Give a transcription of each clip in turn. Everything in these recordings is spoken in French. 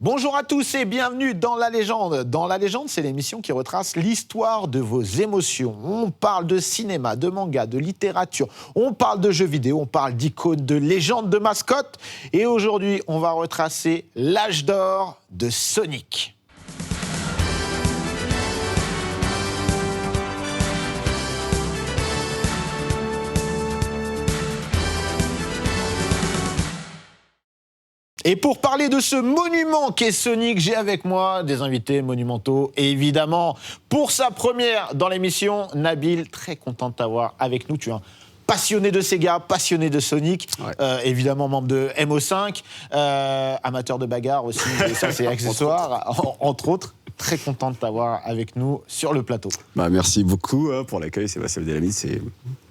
Bonjour à tous et bienvenue dans La Légende. Dans La Légende, c'est l'émission qui retrace l'histoire de vos émotions. On parle de cinéma, de manga, de littérature, on parle de jeux vidéo, on parle d'icônes, de légendes, de mascottes. Et aujourd'hui, on va retracer l'âge d'or de Sonic. Et pour parler de ce monument qu'est Sonic, j'ai avec moi des invités monumentaux. Et évidemment, pour sa première dans l'émission, Nabil, très content de t'avoir avec nous. Tu es un passionné de Sega, passionné de Sonic, évidemment membre de MO5, amateur de bagarre aussi, et ça c'est accessoire, entre autres. Très content de t'avoir avec nous sur le plateau. Merci beaucoup pour l'accueil, Sébastien Delamide.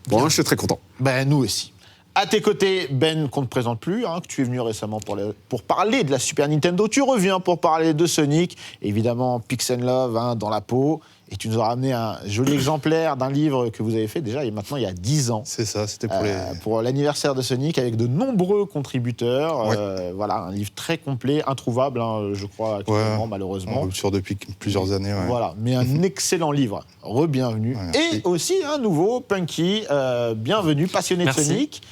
Bon, je suis très content. Nous aussi. À tes côtés, Ben, qu'on ne te présente plus, que tu es venu récemment pour parler de la Super Nintendo. Tu reviens pour parler de Sonic. Évidemment, Pix and Love dans la peau. Et tu nous as ramené un joli exemplaire d'un livre que vous avez fait déjà il y a 10 ans. C'est ça, c'était pour l'anniversaire de Sonic avec de nombreux contributeurs. Voilà, un livre très complet, introuvable, je crois, actuellement, malheureusement. En rupture depuis plusieurs années. Voilà, mais un excellent livre. Re-bienvenue. Et aussi un nouveau, Punky, bienvenue, passionné de Sonic,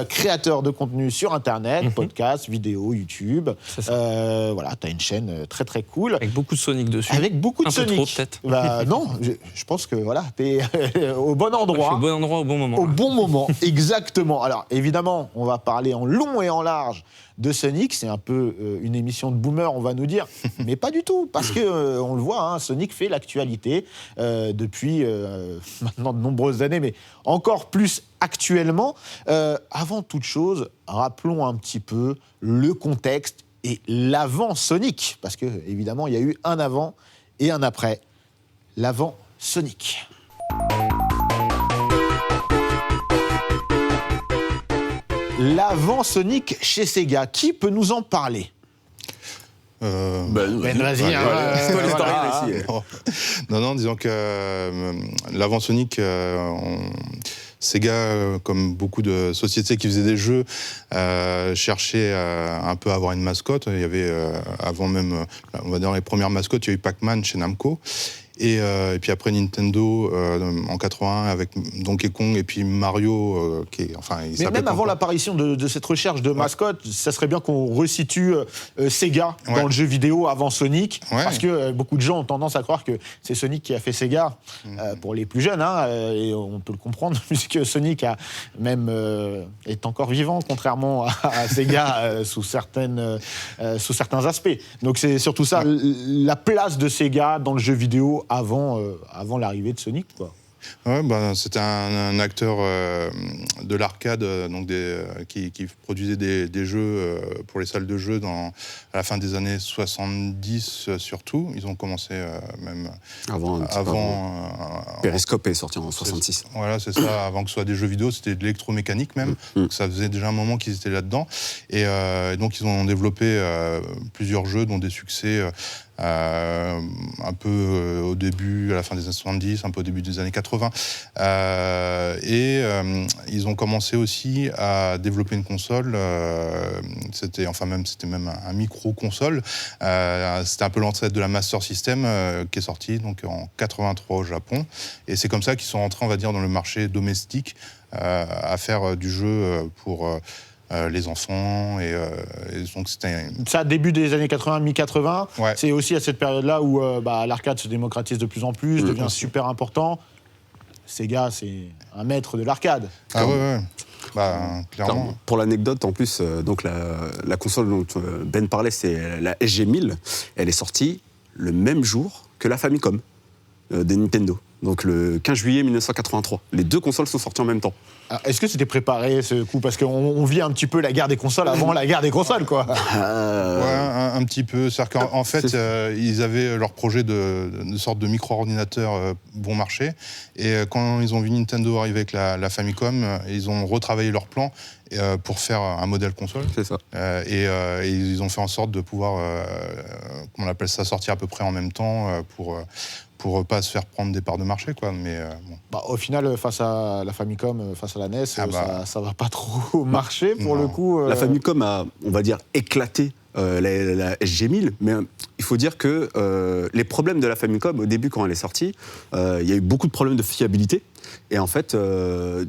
créateur de contenu sur Internet, podcast, vidéo, YouTube. Voilà, tu as une chaîne très très cool. Avec beaucoup de Sonic dessus. Avec beaucoup de Sonic. Un peu trop, peut-être. Non, je pense que voilà, t'es au bon endroit. Je suis au bon endroit au bon moment. Au bon moment, exactement. Alors évidemment, on va parler en long et en large de Sonic. C'est un peu une émission de boomer, on va nous dire, mais pas du tout, parce que on le voit, Sonic fait l'actualité depuis maintenant de nombreuses années, mais encore plus actuellement. Avant toute chose, rappelons un petit peu le contexte et l'avant Sonic, parce que évidemment, il y a eu un avant et un après. L'avant Sonic. L'avant Sonic chez Sega, qui peut nous en parler ? Vas-y. Non, disons que l'avant Sonic, Sega, comme beaucoup de sociétés qui faisaient des jeux, cherchait un peu à avoir une mascotte. Il y avait, avant même, on va dire les premières mascottes, il y a eu Pac-Man chez Namco. Et puis après Nintendo en 81 avec Donkey Kong et puis Mario mais même avant l'apparition de cette recherche de mascotte, ça serait bien qu'on resitue Sega dans le jeu vidéo avant Sonic, parce que beaucoup de gens ont tendance à croire que c'est Sonic qui a fait Sega, pour les plus jeunes, et on peut le comprendre puisque Sonic est encore vivant contrairement à Sega sous certains aspects. Donc c'est surtout ça, la place de Sega dans le jeu vidéo avant l'arrivée de Sonic, quoi. C'était un acteur de l'arcade, qui produisait des jeux pour les salles de jeux à la fin des années 70 surtout. Ils ont commencé même avant. Periscope est sorti en 66. Voilà, c'est ça. Avant que ce soit des jeux vidéo, c'était de l'électromécanique même. Donc ça faisait déjà un moment qu'ils étaient là-dedans. Et donc ils ont développé plusieurs jeux, dont des succès. Un peu au début, à la fin des années 70, un peu au début des années 80. Ils ont commencé aussi à développer une console. C'était même un micro-console. C'était un peu l'ancêtre de la Master System qui est sortie donc, en 83 au Japon. Et c'est comme ça qu'ils sont rentrés, on va dire, dans le marché domestique à faire du jeu pour... les enfants, et donc c'était... Ça, début des années 80, mi-80, c'est aussi à cette période-là où l'arcade se démocratise de plus en plus, devient super important. Sega, c'est un maître de l'arcade. Clairement. Pour l'anecdote, en plus, donc la console dont Ben parlait, c'est la SG-1000. Elle est sortie le même jour que la Famicom de Nintendo. Donc le 15 juillet 1983. Les deux consoles sont sorties en même temps. Alors, est-ce que c'était préparé ce coup ? Parce qu'on vit un petit peu la guerre des consoles avant la guerre des consoles, quoi. Un petit peu. C'est-à-dire qu'en fait, ils avaient leur projet de sorte de micro-ordinateur bon marché. Et quand ils ont vu Nintendo arriver avec la Famicom, ils ont retravaillé leur plan pour faire un modèle console. C'est ça. Et ils ont fait en sorte de pouvoir, on appelle ça, sortir à peu près en même temps pour pas se faire prendre des parts de marché, quoi. Mais au final, face à la Famicom, face à la NES, ça va pas trop marcher pour le coup. La Famicom a, on va dire, éclaté la SG-1000, mais il faut dire que les problèmes de la Famicom, au début, quand elle est sortie, il y a eu beaucoup de problèmes de fiabilité. Et en fait,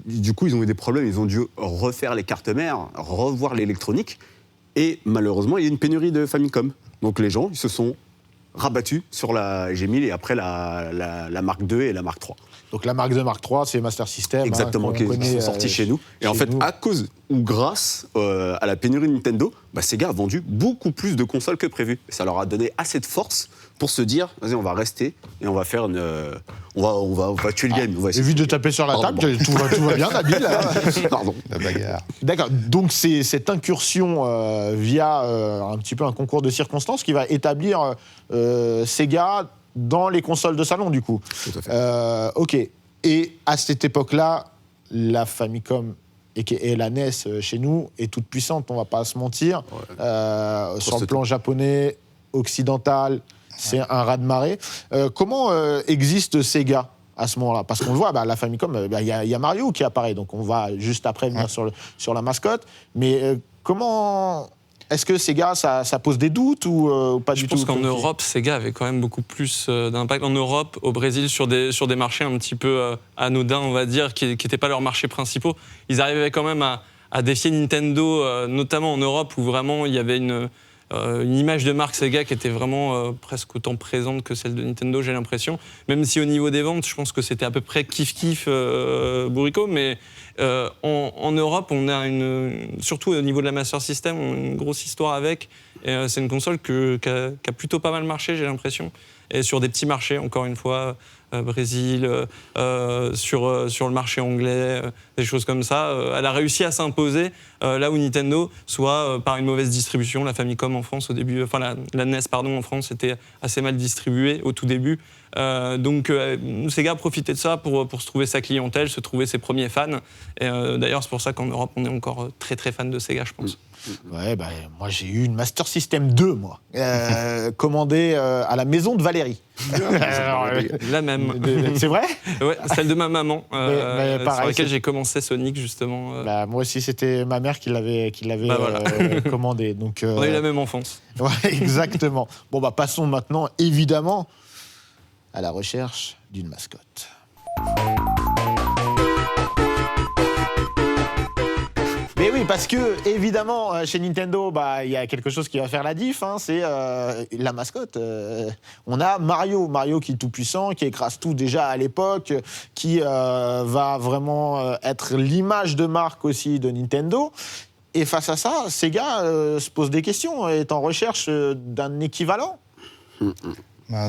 du coup, ils ont eu des problèmes, ils ont dû refaire les cartes mères, revoir l'électronique, et malheureusement, il y a une pénurie de Famicom. Donc les gens, ils se sont rabattus sur la SG-1000 et après la Mark II et la Mark III. Donc la Mark II, Mark III, c'est Master System. Exactement, qui sont sortis chez nous. Et en fait, à cause ou grâce à la pénurie de Nintendo, Sega a vendu beaucoup plus de consoles que prévu. Et ça leur a donné assez de force pour se dire, vas-y, on va rester et on va faire on va tuer le game. Évite de taper sur la table, tout va bien, Nabil. Pardon. La bagarre. D'accord, donc c'est cette incursion via un petit peu un concours de circonstances qui va établir Sega dans les consoles de salon, du coup. Tout à fait. Ok. Et à cette époque-là, la Famicom et la NES chez nous est toute puissante, on va pas se mentir. Ouais. Sur le plan japonais, occidental, c'est un raz-de-marée. Comment existe Sega à ce moment-là? Parce qu'on le voit, la Famicom, y a Mario qui apparaît, donc on va juste après venir sur la mascotte. Mais comment... Est-ce que Sega, ça pose des doutes ou pas du tout? Je pense qu'en Europe, Sega avait quand même beaucoup plus d'impact. En Europe, au Brésil, sur des marchés un petit peu anodins, on va dire, qui n'étaient pas leurs marchés principaux, ils arrivaient quand même à défier Nintendo, notamment en Europe, où vraiment il y avait une image de marque Sega qui était vraiment presque autant présente que celle de Nintendo, j'ai l'impression. Même si au niveau des ventes, je pense que c'était à peu près kiff-kiff bourricot, mais en Europe, on a surtout au niveau de la Master System, on a une grosse histoire avec. Et, c'est une console qui a plutôt pas mal marché, j'ai l'impression. Et sur des petits marchés, encore une fois, Brésil, sur le marché anglais, des choses comme ça. Elle a réussi à s'imposer là où Nintendo, soit par une mauvaise distribution, la Famicom en France au début, enfin la NES pardon en France était assez mal distribuée au tout début. Donc Sega a profité de ça pour se trouver sa clientèle, se trouver ses premiers fans. Et d'ailleurs c'est pour ça qu'en Europe on est encore très très fan de Sega, je pense. Ouais, moi j'ai eu une Master System 2, moi, commandée à la maison de Valérie. La même. C'est vrai? Ouais, celle de ma maman, mais pareil, sur laquelle j'ai commencé Sonic justement. Moi aussi, c'était ma mère qui l'avait voilà. commandé. Donc, on a eu la même enfance. Ouais, exactement. Bon, passons maintenant, évidemment, à la recherche d'une mascotte. Mais oui, parce que, évidemment, chez Nintendo, il y a quelque chose qui va faire la diff, c'est la mascotte. On a Mario qui est tout puissant, qui écrase tout déjà à l'époque, qui va vraiment être l'image de marque aussi de Nintendo. Et face à ça, Sega se pose des questions, est en recherche d'un équivalent.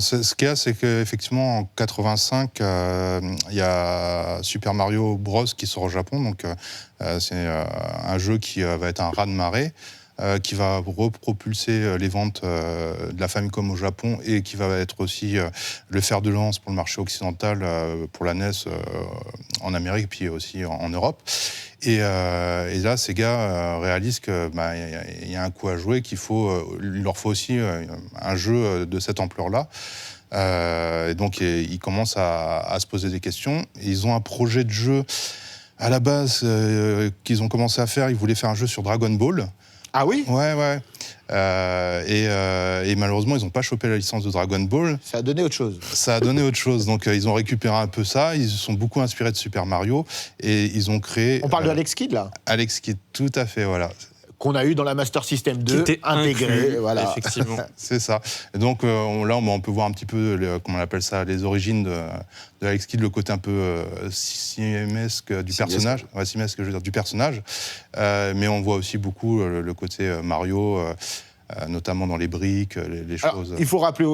Ce qu'il y a, c'est qu'effectivement, en 85, il y a Super Mario Bros. Qui sort au Japon. Donc, c'est un jeu qui va être un raz-de-marée, qui va repropulser les ventes de la Famicom au Japon et qui va être aussi le fer de lance pour le marché occidental, pour la NES en Amérique, puis aussi en Europe. Et là, Sega réalise qu'il y a un coup à jouer, il leur faut aussi un jeu de cette ampleur-là. Et donc, ils commencent à se poser des questions. Et ils ont un projet de jeu, à la base, qu'ils ont commencé à faire. Ils voulaient faire un jeu sur Dragon Ball. Ah oui? Ouais. Et malheureusement, ils n'ont pas chopé la licence de Dragon Ball. Ça a donné autre chose. Ça a donné autre chose. Donc, ils ont récupéré un peu ça. Ils se sont beaucoup inspirés de Super Mario. Et ils ont créé... On parle de Alex Kidd, là? Alex Kidd, tout à fait, voilà. Qu'on a eu dans la Master System 2, qui était intégré. Inclus, voilà. Effectivement. C'est ça. Et donc, là, on peut voir un petit peu, comment on appelle ça, les origines de Alex Kidd, le côté un peu simesque du personnage. Ouais, simesque, je veux dire, du personnage. Mais on voit aussi beaucoup le côté Mario... notamment dans les briques, les choses. Alors, il faut rappeler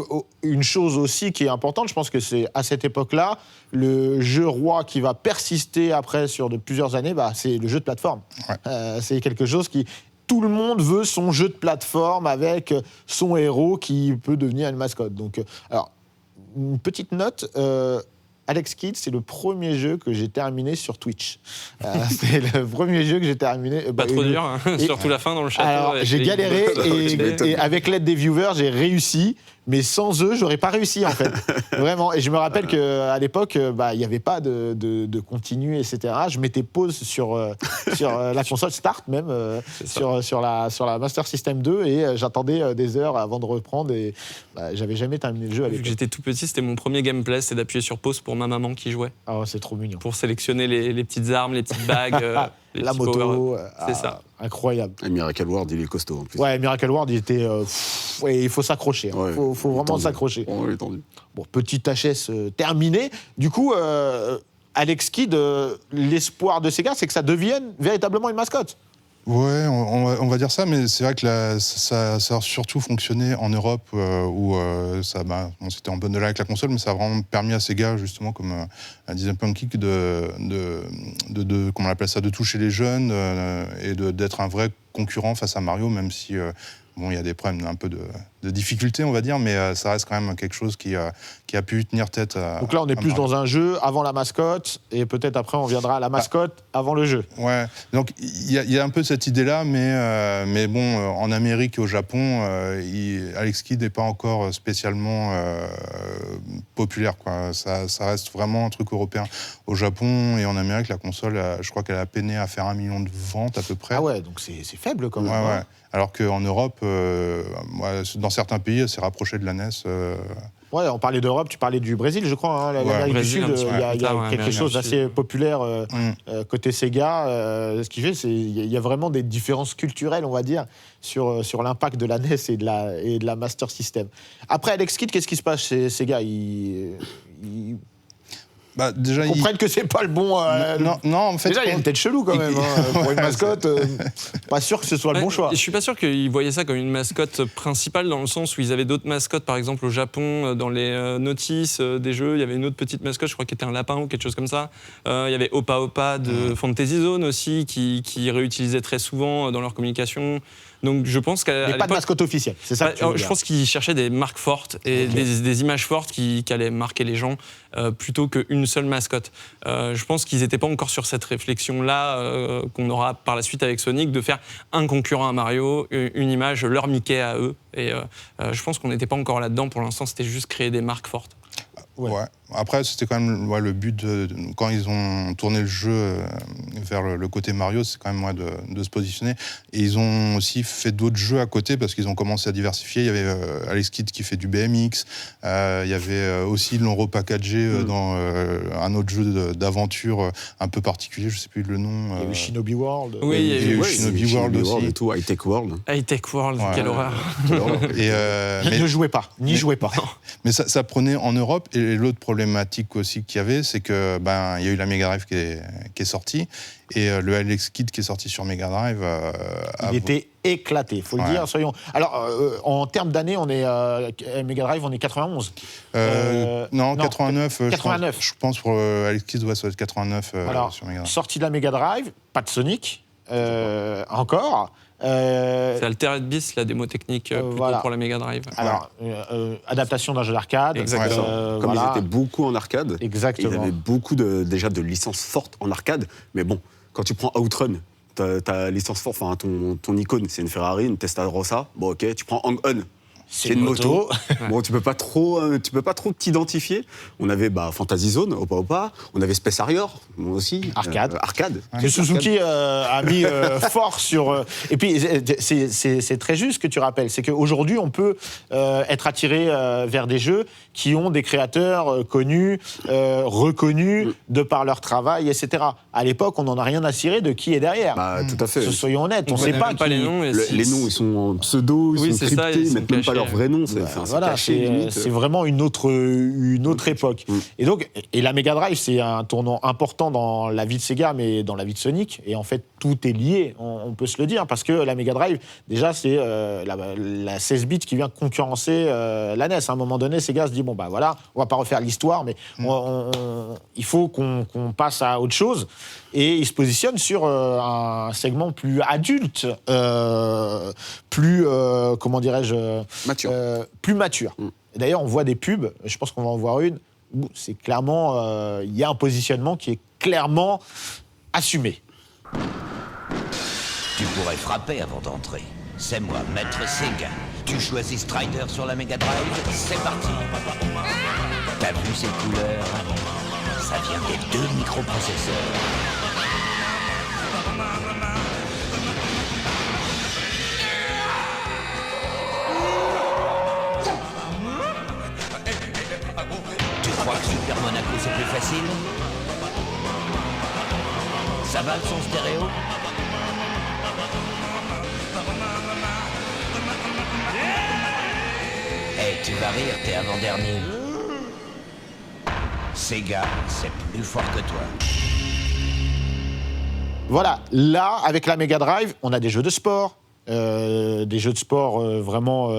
une chose aussi qui est importante, je pense que c'est à cette époque-là, le jeu roi qui va persister après sur plusieurs années, c'est le jeu de plateforme. Ouais. C'est quelque chose qui... Tout le monde veut son jeu de plateforme avec son héros qui peut devenir une mascotte. Donc, alors, une petite note, Alex Kidd, c'est le premier jeu que j'ai terminé sur Twitch. C'est le premier jeu que j'ai terminé. Pas trop dur, hein, surtout la fin dans le château. Alors, j'ai galéré et avec l'aide des viewers, j'ai réussi. Mais sans eux, j'aurais pas réussi en fait. Vraiment. Et je me rappelle qu'à l'époque, il n'y avait pas de continu, etc. Je mettais pause sur la console Start même, sur la Master System 2 et j'attendais des heures avant de reprendre et j'avais jamais terminé le jeu à Vu l'époque. que j'étais tout petit, c'était mon premier gameplay, c'était d'appuyer sur pause pour ma maman qui jouait. Ah ouais, c'est trop mignon. Pour sélectionner les petites armes, les petites bagues, les La petits moto, power-ups. C'est ça. Incroyable. Et Miracle World, il est costaud en plus. Ouais, Miracle World, il était. Ouais, il faut s'accrocher. Ouais. Faut vraiment Tendu. s'accrocher. Oh, il est tendu. Bon, petite HS terminée. Du coup, Alex Kidd, l'espoir de Sega, c'est que ça devienne véritablement une mascotte. Ouais, on va dire ça, mais c'est vrai que ça a surtout fonctionné en Europe où c'était en bonne de là avec la console, mais ça a vraiment permis à Sega, justement, comme disait Punky, comment on appelle ça, de toucher les jeunes et d'être un vrai concurrent face à Mario, même si il y a des problèmes un peu de difficulté, on va dire, mais ça reste quand même quelque chose qui a pu tenir tête. Donc là, on est plus dans un jeu avant la mascotte, et peut-être après, on viendra à la mascotte avant le jeu. Ouais, donc il y a un peu cette idée-là, mais bon, en Amérique et au Japon, Alex Kidd n'est pas encore spécialement populaire, quoi. Ça reste vraiment un truc européen. Au Japon et en Amérique, la console, je crois qu'elle a peiné à faire 1 million de ventes à peu près. Ah ouais, donc c'est faible quand même. Ouais, hein. ouais. Alors qu'en Europe, dans certains pays, elle s'est rapprochée de la NES. Ouais, on parlait d'Europe, tu parlais du Brésil, je crois. Hein, l'Amérique du Brésil, Sud, un petit peu il y a plus tard, quelque Amérique chose du d'assez populaire côté Sega. Ce qui fait, il y a vraiment des différences culturelles, on va dire, sur l'impact de la NES et de la Master System. Après Alex Kidd, qu'est-ce qui se passe chez Sega ils Déjà, comprennent que c'est pas le bon. non, en fait. Déjà, il y a une tête chelou quand même. Pour une mascotte, pas sûr que ce soit le bon choix. Je suis pas sûr qu'ils voyaient ça comme une mascotte principale, dans le sens où ils avaient d'autres mascottes. Par exemple, au Japon, dans les notices des jeux, il y avait une autre petite mascotte, je crois, qui était un lapin ou quelque chose comme ça. Il y avait Opa Opa de Fantasy Zone aussi, qui réutilisaient très souvent dans leur communication. Donc je pense qu'à Mais pas de mascotte officielle, c'est ça que tu veux je dire. pense qu'ils cherchaient des marques fortes et des images fortes qui allaient marquer les gens plutôt qu'une seule mascotte. Je pense qu'ils n'étaient pas encore sur cette réflexion-là qu'on aura par la suite avec Sonic, de faire un concurrent à Mario, une image, leur Mickey à eux. Et je pense qu'on n'était pas encore là-dedans. Pour l'instant, c'était juste créer des marques fortes. Ouais. Après, c'était quand même le but quand ils ont tourné le jeu vers le côté Mario, c'est quand même de se positionner. Et ils ont aussi fait d'autres jeux à côté parce qu'ils ont commencé à diversifier. Il y avait Alex Kidd qui fait du BMX. Il y avait aussi, ils l'ont repackagé dans un autre jeu d'aventure un peu particulier, je ne sais plus le nom. Il y a eu Shinobi World. Oui, il y a eu Shinobi World aussi. Et tout, High Tech World. High Tech World, Ouais. quelle horreur. Mais ne jouez pas, n'y jouez pas. Mais ça prenait en Europe, et l'autre problématique aussi qu'il y avait, c'est que il y a eu la Mega Drive qui est sortie, et le Alex Kidd qui est sorti sur Mega Drive. Il était éclaté, faut le dire. Soyons. Alors, en termes d'années, on est Mega Drive, on est 91. Non, 89. 89. Je pense pour Alex Kidd, ça doit être 89 Alors, sur Mega Drive. sortie de la Mega Drive, pas de Sonic, encore. C'est Altered Beast, la démo technique plutôt voilà. pour la Mega Drive. Alors, adaptation d'un jeu d'arcade. Exactement. Comme ils étaient beaucoup en arcade, Exactement. ils avaient beaucoup déjà de licences fortes en arcade. Mais bon, quand tu prends Outrun, ta licence forte, enfin ton icône, c'est une Ferrari, une Testarossa. Bon, ok, tu prends Hang-On. C'est une moto. Bon, tu peux pas trop t'identifier. On avait Fantasy Zone, Opa Opa. On avait Space Harrier, moi aussi. Arcade. Arcade. Que Suzuki a mis fort sur. Et puis, c'est très juste ce que tu rappelles. C'est qu'aujourd'hui, on peut être attiré vers des jeux qui ont des créateurs connus, reconnus de par leur travail, etc. À l'époque, on n'en a rien à cirer de qui est derrière. Tout à fait. Soyons honnêtes, on ne On sait connaît pas même qui. les noms. Les noms, ils sont en pseudo, Oui, ils sont c'est ça, cryptés, ils ils sont mettent même pas cachés. leur vrai nom. Voilà, caché, limite. c'est vraiment une autre époque. Et donc, la Mega Drive, c'est un tournant important dans la vie de Sega, mais dans la vie de Sonic. Et en fait, tout est lié, on peut se le dire, parce que la Mega Drive, déjà, c'est la 16 bits qui vient concurrencer la NES. À un moment donné, Sega se dit, bon, voilà, on va pas refaire l'histoire, mais il faut qu'on passe à autre chose. Et il se positionne sur un segment plus adulte, plus, comment dirais-je... Mature. plus mature. Et d'ailleurs, on voit des pubs, je pense qu'on va en voir une, c'est clairement, il y a un positionnement qui est clairement assumé. Tu pourrais frapper avant d'entrer. C'est moi, Maître Sega. Tu choisis Strider sur la Mega Drive, c'est parti. T'as vu ces couleurs? Ça vient des 2 microprocesseurs. Tu crois que Super Monaco c'est plus facile? Ça va le son stéréo? Hey, tu vas rire, t'es avant-dernier. Sega, c'est plus fort que toi. Voilà, là, avec la Mega Drive, on a des jeux de sport, vraiment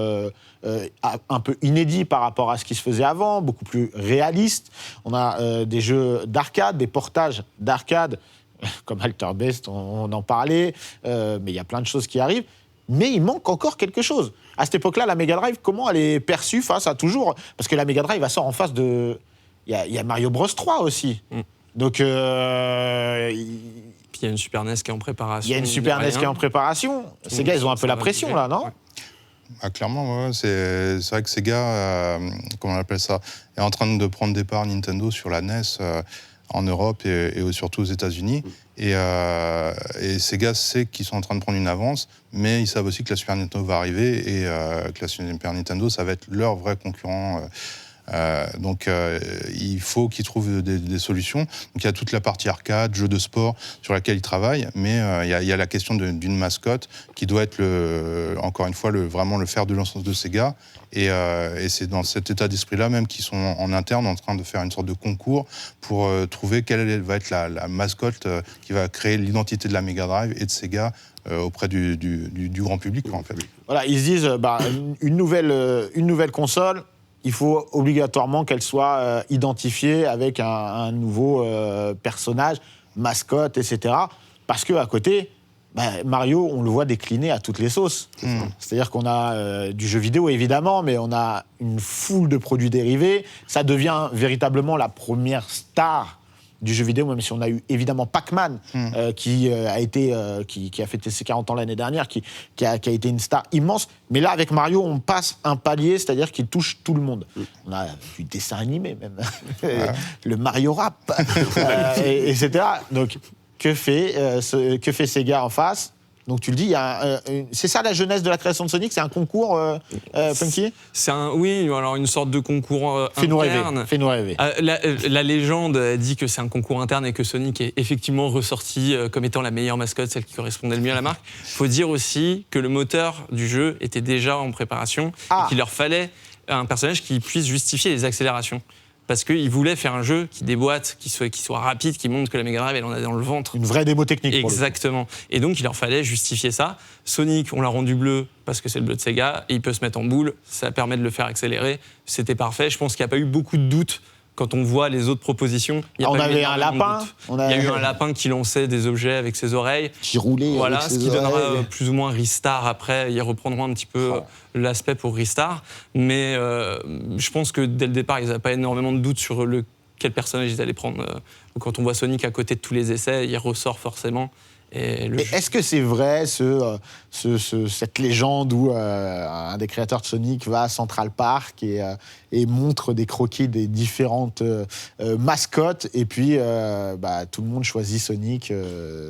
un peu inédits par rapport à ce qui se faisait avant, beaucoup plus réalistes. On a des jeux d'arcade, des portages d'arcade, comme Alter Beast, on en parlait, mais il y a plein de choses qui arrivent. Mais il manque encore quelque chose. À cette époque-là, la Mega Drive, comment elle est perçue face à toujours... Parce que la Mega Drive, elle sort en face de... Il y a Mario Bros 3 aussi. Donc... Puis il y a une Super NES qui est en préparation. Il y a une Super NES qui est en préparation. Ces gars, ils ont un peu la pression, là, non ? Ah, clairement, ouais, c'est vrai que Sega, comment on appelle ça, est en train de prendre des parts Nintendo sur la NES en Europe et surtout aux États-Unis. Et Sega sait qu'ils sont en train de prendre une avance, mais ils savent aussi que la Super Nintendo va arriver et que la Super Nintendo, ça va être leur vrai concurrent. Donc il faut qu'ils trouvent des solutions. Donc il y a toute la partie arcade, jeux de sport sur laquelle ils travaillent, mais il y a la question d'une mascotte qui doit être encore une fois vraiment le fer de lance de Sega. Et c'est dans cet état d'esprit-là même qu'ils sont en interne en train de faire une sorte de concours pour trouver quelle va être la mascotte qui va créer l'identité de la Mega Drive et de Sega auprès du grand public, en fait. Voilà, ils se disent, une nouvelle console, il faut obligatoirement qu'elle soit identifiée avec un nouveau personnage, mascotte, etc. Parce qu'à côté, Mario, on le voit décliner à toutes les sauces. C'est-à-dire qu'on a du jeu vidéo, évidemment, mais on a une foule de produits dérivés. Ça devient véritablement la première star du jeu vidéo, même si on a eu évidemment Pac-Man qui a fêté ses 40 ans l'année dernière, qui a été une star immense. Mais là, avec Mario, on passe un palier, c'est-à-dire qu'il touche tout le monde. On a du dessin animé même, le Mario Rap, etc. Donc, que fait Sega en face ? Donc tu le dis, c'est ça la jeunesse de la création de Sonic, c'est un concours, Punky ? Oui, alors une sorte de concours interne. Fais-nous rêver. La légende dit que c'est un concours interne et que Sonic est effectivement ressorti comme étant la meilleure mascotte, celle qui correspondait le mieux à la marque. Il faut dire aussi que le moteur du jeu était déjà en préparation et qu'il leur fallait un personnage qui puisse justifier les accélérations. Parce qu'ils voulaient faire un jeu qui déboîte, qui soit rapide, qui montre que la Mega Drive, elle en a dans le ventre. Une vraie démo technique. Exactement. Et donc, il leur fallait justifier ça. Sonic, on l'a rendu bleu parce que c'est le bleu de Sega, et il peut se mettre en boule, ça permet de le faire accélérer. C'était parfait. Je pense qu'il n'y a pas eu beaucoup de doutes quand on voit les autres propositions. On avait un lapin. Il y a eu un lapin qui lançait des objets avec ses oreilles. Qui roulait. Voilà, avec ce qui donnera plus ou moins Ristar après. Ils reprendront un petit peu l'aspect pour Ristar. Mais je pense que dès le départ, ils n'avaient pas énormément de doutes sur quel personnage ils allaient prendre. Quand on voit Sonic à côté de tous les essais, il ressort forcément. Mais est-ce que c'est vrai cette légende où un des créateurs de Sonic va à Central Park et montre des croquis des différentes mascottes et puis tout le monde choisit Sonic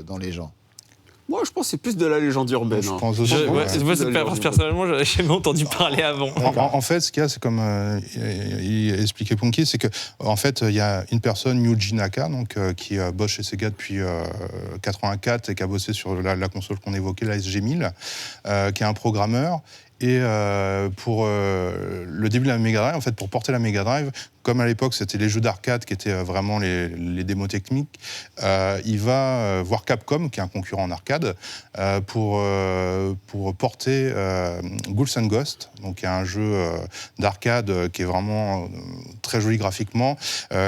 dans les gens? Moi, je pense que c'est plus de la légende urbaine. Je pense aussi. Personnellement, je n'avais jamais entendu parler avant. En fait, ce qu'il y a, c'est comme il expliquait Punky, c'est qu'en fait, il y a une personne, Yuji Naka, qui bosse chez Sega depuis 84 et qui a bossé sur la console qu'on évoquait, la SG-1000, qui est un programmeur. Et pour le début de la Mega Drive, en fait, pour porter la Mega Drive, comme à l'époque c'était les jeux d'arcade qui étaient vraiment les démos techniques, il va voir Capcom, qui est un concurrent en arcade, pour porter Ghouls and Ghosts, donc qui est un jeu d'arcade qui est vraiment très joli graphiquement,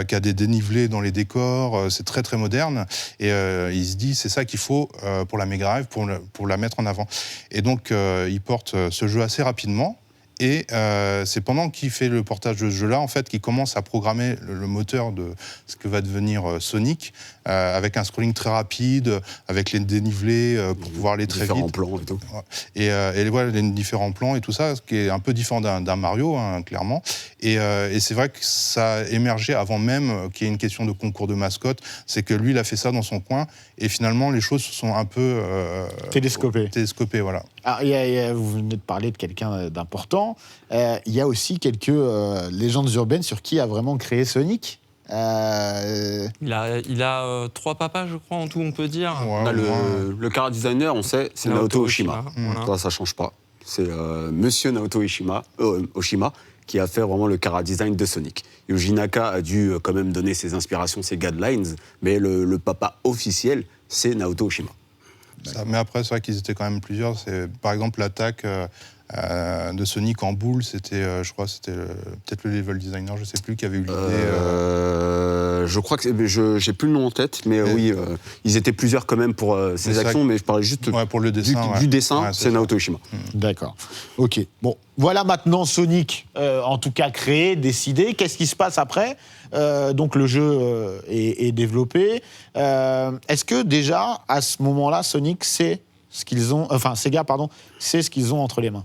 qui a des dénivelés dans les décors, c'est très très moderne, et il se dit c'est ça qu'il faut pour la Mega Drive, pour la mettre en avant. Et donc il porte ce jeu assez rapidement. Et c'est pendant qu'il fait le portage de ce jeu-là, en fait, qu'il commence à programmer le moteur de ce que va devenir Sonic, avec un scrolling très rapide, avec les dénivelés pour pouvoir aller très vite. Différents plans et tout. Et voilà, les différents plans et tout ça, ce qui est un peu différent d'un Mario, hein, clairement. Et c'est vrai que ça a émergé avant même qu'il y ait une question de concours de mascotte. C'est que lui, il a fait ça dans son coin. Et finalement, les choses se sont un peu... télescopées, voilà. Alors, vous venez de parler de quelqu'un d'important. Il y a aussi quelques légendes urbaines sur qui a vraiment créé Sonic. Il a 3 papas, je crois, en tout, on peut dire. Ouais, On a le chara designer, on sait, c'est Naoto Oshima. Voilà. Ça change pas. C'est monsieur Naoto Oshima qui a fait vraiment le chara design de Sonic. Yuji Naka a dû quand même donner ses inspirations, ses guidelines, mais le papa officiel, c'est Naoto Oshima. Mais après, c'est vrai qu'ils étaient quand même plusieurs. Par exemple, l'attaque de Sonic en boule, c'était, je crois, c'était peut-être le level designer, je sais plus, qui avait eu l'idée. Je crois que j'ai plus le nom en tête, mais oui, ils étaient plusieurs quand même pour ces actions, mais je parlais juste pour le dessin, du dessin, ouais, c'est Naoto Oshima. D'accord. Ok. Bon, voilà maintenant Sonic, en tout cas créé, décidé. Qu'est-ce qui se passe après ? Donc le jeu est développé. Est-ce que déjà à ce moment-là, Sonic sait ce qu'ils ont, enfin Sega pardon, sait ce qu'ils ont entre les mains ?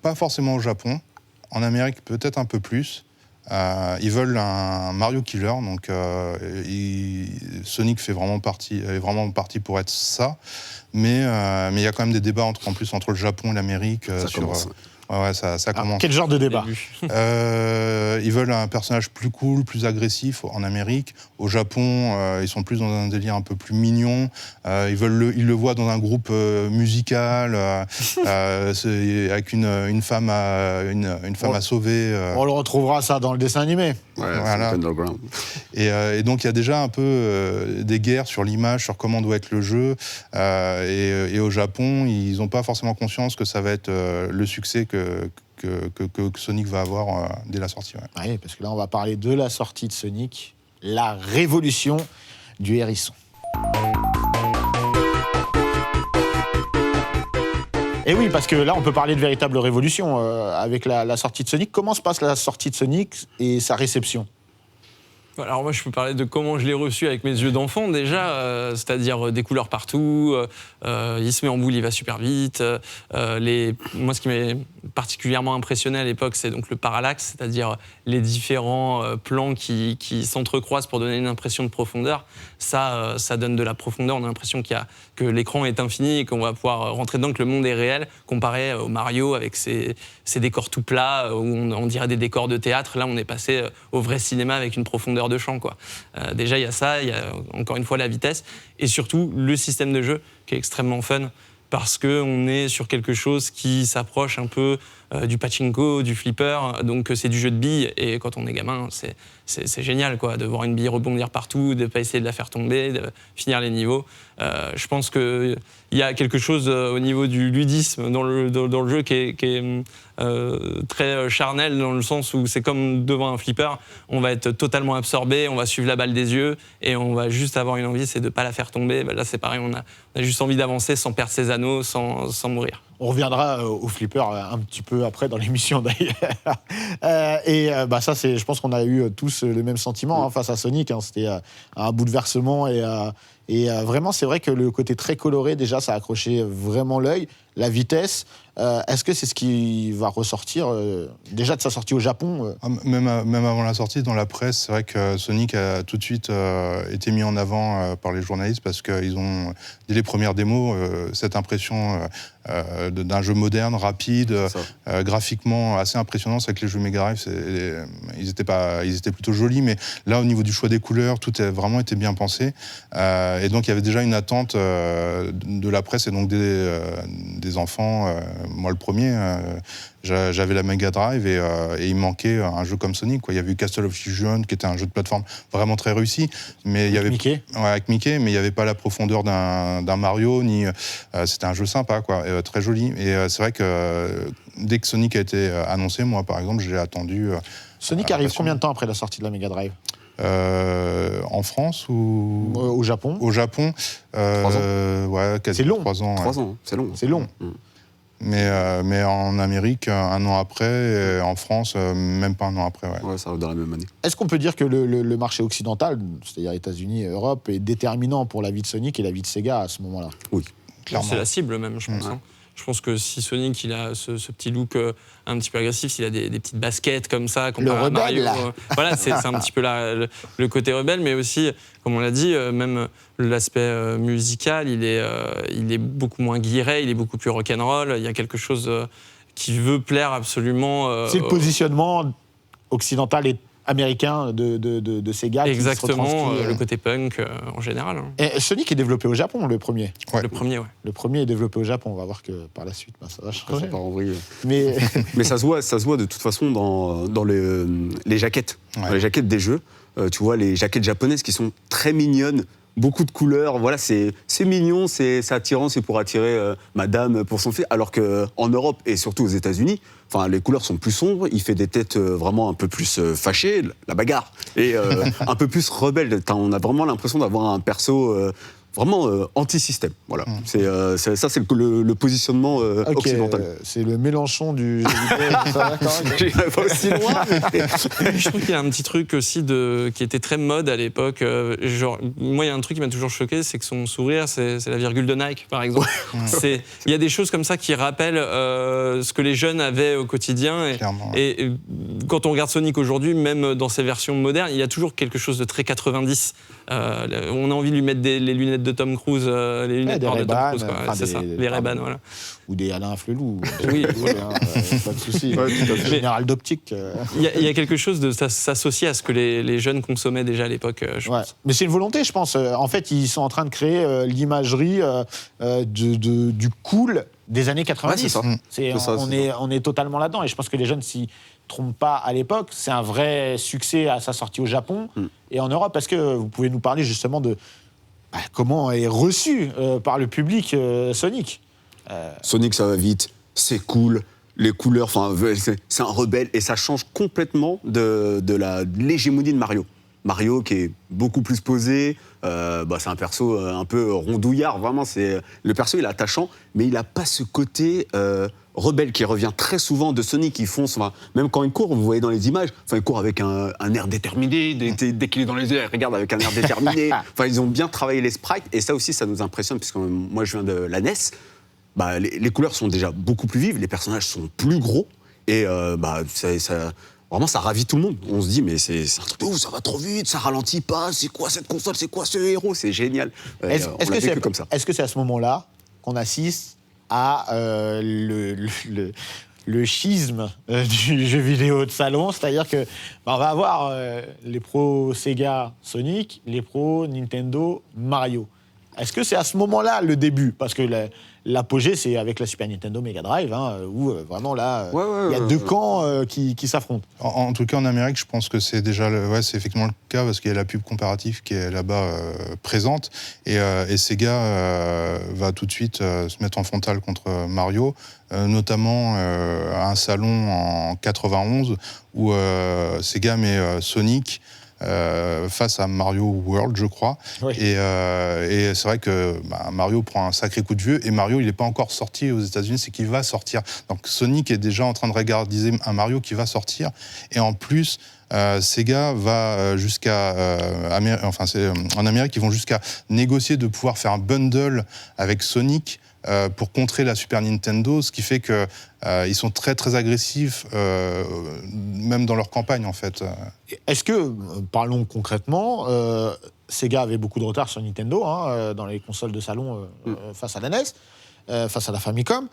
Pas forcément au Japon. En Amérique, peut-être un peu plus. Ils veulent un Mario Killer, donc Sonic est vraiment parti pour être ça. Mais il y a quand même des débats entre le Japon et l'Amérique sur. Ça commence. Alors, quel genre de débat ? Ils veulent un personnage plus cool, plus agressif en Amérique. Au Japon, ils sont plus dans un délire un peu plus mignon. Ils le voient dans un groupe musical, avec une femme à sauver. On le retrouvera ça dans le dessin animé. Ouais, Voilà. c'est Underground. Et donc il y a déjà un peu des guerres sur l'image, sur comment doit être le jeu. Et au Japon, ils n'ont pas forcément conscience que ça va être le succès que Sonic va avoir dès la sortie. Ouais. Oui, parce que là, on va parler de la sortie de Sonic, la révolution du hérisson. Et oui, parce que là, on peut parler de véritable révolution avec la sortie de Sonic. Comment se passe la sortie de Sonic et sa réception ? Alors moi, je peux parler de comment je l'ai reçu avec mes yeux d'enfant déjà, c'est-à-dire des couleurs partout, il se met en boule, il va super vite. Moi, ce qui m'a particulièrement impressionné à l'époque, c'est donc le parallaxe, c'est-à-dire les différents plans qui s'entrecroisent pour donner une impression de profondeur. Ça donne de la profondeur, on a l'impression que l'écran est infini et qu'on va pouvoir rentrer dedans, que le monde est réel, comparé au Mario avec ses décors tout plats, où on dirait des décors de théâtre. Là, on est passé au vrai cinéma avec une profondeur de champ, quoi. Déjà, il y a ça, il y a encore une fois la vitesse, et surtout le système de jeu qui est extrêmement fun, parce qu'on est sur quelque chose qui s'approche un peu du pachinko, du flipper, donc c'est du jeu de billes, et quand on est gamin, c'est génial, quoi, de voir une bille rebondir partout, de ne pas essayer de la faire tomber, de finir les niveaux. Je pense qu'il y a quelque chose au niveau du ludisme dans le jeu qui est très charnel, dans le sens où c'est comme devant un flipper, on va être totalement absorbé, on va suivre la balle des yeux et on va juste avoir une envie, c'est de ne pas la faire tomber. Là, c'est pareil, on a juste envie d'avancer sans perdre ses anneaux, sans mourir. On reviendra au flipper un petit peu après dans l'émission d'ailleurs. Ça, je pense qu'on a eu tous le même sentiment face à Sonic. C'était un bouleversement et vraiment, c'est vrai que le côté très coloré, déjà, ça a accroché vraiment l'œil. La vitesse, est-ce que c'est ce qui va ressortir déjà de sa sortie au Japon Même avant la sortie, dans la presse, c'est vrai que Sonic a tout de suite été mis en avant par les journalistes parce qu'ils ont, dès les premières démos, cette impression d'un jeu moderne, rapide, graphiquement assez impressionnant. C'est vrai que les jeux Mega Drive, ils étaient plutôt jolis, mais là, au niveau du choix des couleurs, tout a vraiment été bien pensé. Et donc, il y avait déjà une attente de la presse et donc des enfants. Moi, le premier, j'avais la Mega Drive et il manquait un jeu comme Sonic, quoi. Il y avait eu Castle of Illusion, qui était un jeu de plateforme vraiment très réussi. Mais avec Mickey ? Ouais, avec Mickey, mais il n'y avait pas la profondeur d'un Mario, c'était un jeu sympa, quoi, très joli. Et c'est vrai que dès que Sonic a été annoncé, moi, par exemple, j'ai attendu... Sonic arrive combien de temps après la sortie de la Mega Drive ? En France ou au Japon ? Au Japon, 3 ans. Ouais, c'est long. 3 ans. 3 ans, c'est long. C'est long. Mais en Amérique, un an après, et en France, même pas un an après. Ouais. Ouais, ça arrive dans la même année. Est-ce qu'on peut dire que le marché occidental, c'est-à-dire États-Unis et Europe, est déterminant pour la vie de Sonic et la vie de Sega à ce moment-là? Oui. Clairement. C'est la cible même, je pense. Ouais. Hein. Je pense que si Sonic il a ce petit look un petit peu agressif, s'il a des petites baskets comme ça, comparé à rebelle, Mario, là. Voilà, c'est un petit peu le côté rebelle, mais aussi, comme on l'a dit, même l'aspect musical, il est beaucoup moins guiré, il est beaucoup plus rock'n'roll. Il y a quelque chose qui veut plaire absolument. C'est le positionnement occidental et américain de Sega qui se Exactement, retranscrit, le côté punk en général. Hein. Et Sonic est développé au Japon, le premier. Ouais. Le premier, ouais. Le premier est développé au Japon. On va voir que par la suite, ça va changer. Ça part en vrille. Mais Mais ça se voit de toute façon dans les jaquettes. Ouais. Dans les jaquettes des jeux, tu vois les jaquettes japonaises qui sont très mignonnes, beaucoup de couleurs, voilà, c'est mignon, c'est attirant, c'est pour attirer madame pour son fils, alors qu'en Europe et surtout aux États-Unis, les couleurs sont plus sombres, il fait des têtes vraiment un peu plus fâchées, la bagarre, et un peu plus rebelle. On a vraiment l'impression d'avoir un perso vraiment anti-système. Voilà. C'est le positionnement ok, occidental. c'est le Mélenchon du jeu vidéo. Ça va, d'accord. J'irai pas aussi loin, mais- Je trouve qu'il y a un petit truc aussi qui était très mode à l'époque. Genre, moi, il y a un truc qui m'a toujours choqué, c'est que son sourire, c'est la virgule de Nike, par exemple. Il y a des choses comme ça qui rappellent ce que les jeunes avaient au quotidien. Clairement. Et quand on regarde Sonic aujourd'hui, même dans ses versions modernes, il y a toujours quelque chose de très 90. On a envie de lui mettre les lunettes de Tom Cruise, les lunettes des noires de Tom Ray-Ban, Cruise. quoi. enfin, C'est ça, les Ray-Ban, voilà. Ou des Alain Flelou. Oui, Pas de souci. Ouais, tout à fait. Général d'optique. Il y a quelque chose de s'associer à ce que les jeunes consommaient déjà à l'époque, je Ouais. pense. Mais c'est une volonté, je pense. En fait, ils sont en train de créer l'imagerie du cool des années 90. Ouais, c'est ça. C'est ça, On est totalement là-dedans. Et je pense que les jeunes s'y trompent pas à l'époque. C'est un vrai succès à sa sortie au Japon et en Europe. Est-ce que vous pouvez nous parler justement de comment est reçu par le public Sonic? Sonic, ça va vite, c'est cool, les couleurs, c'est un rebelle et ça change complètement de l'hégémonie de Mario. Mario qui est beaucoup plus posé, c'est un perso un peu rondouillard, vraiment, le perso il est attachant, mais il n'a pas ce côté rebelle qui revient très souvent de Sonic qui fonce, même quand il court, vous voyez dans les images, il court avec un air déterminé, dès qu'il est dans les airs, il regarde avec un air déterminé, ils ont bien travaillé les sprites et ça aussi ça nous impressionne puisque moi je viens de la NES. Les couleurs sont déjà beaucoup plus vives, les personnages sont plus gros et vraiment ça ravit tout le monde. On se dit mais c'est un truc de ouf, ça va trop vite, ça ralentit pas, c'est quoi cette console, c'est quoi ce héros, c'est génial. Est-ce On l'a vécu comme ça. Est-ce que c'est à ce moment-là qu'on assiste à le schisme du jeu vidéo de salon, c'est-à-dire que on va avoir les pros Sega Sonic, les pros Nintendo Mario. Est-ce que c'est à ce moment-là le début? Parce que l'apogée, c'est avec la Super Nintendo Mega Drive, où vraiment là, il y a deux camps qui s'affrontent. En tout cas, en Amérique, je pense que c'est déjà c'est effectivement le cas parce qu'il y a la pub comparative qui est là-bas présente et Sega va tout de suite se mettre en frontal contre Mario, notamment à un salon en 91 où Sega met Sonic face à Mario World, je crois. Oui. Et c'est vrai que Mario prend un sacré coup de vieux. Et Mario, il n'est pas encore sorti aux États-Unis, c'est qu'il va sortir. Donc Sonic est déjà en train de regarder un Mario qui va sortir. Et en plus, Sega va jusqu'à... en Amérique, ils vont jusqu'à négocier de pouvoir faire un bundle avec Sonic pour contrer la Super Nintendo, ce qui fait qu'ils sont très très agressifs, même dans leur campagne en fait. Est-ce que, parlons concrètement, Sega avait beaucoup de retard sur Nintendo dans les consoles de salon face à la NES, face à la Famicom.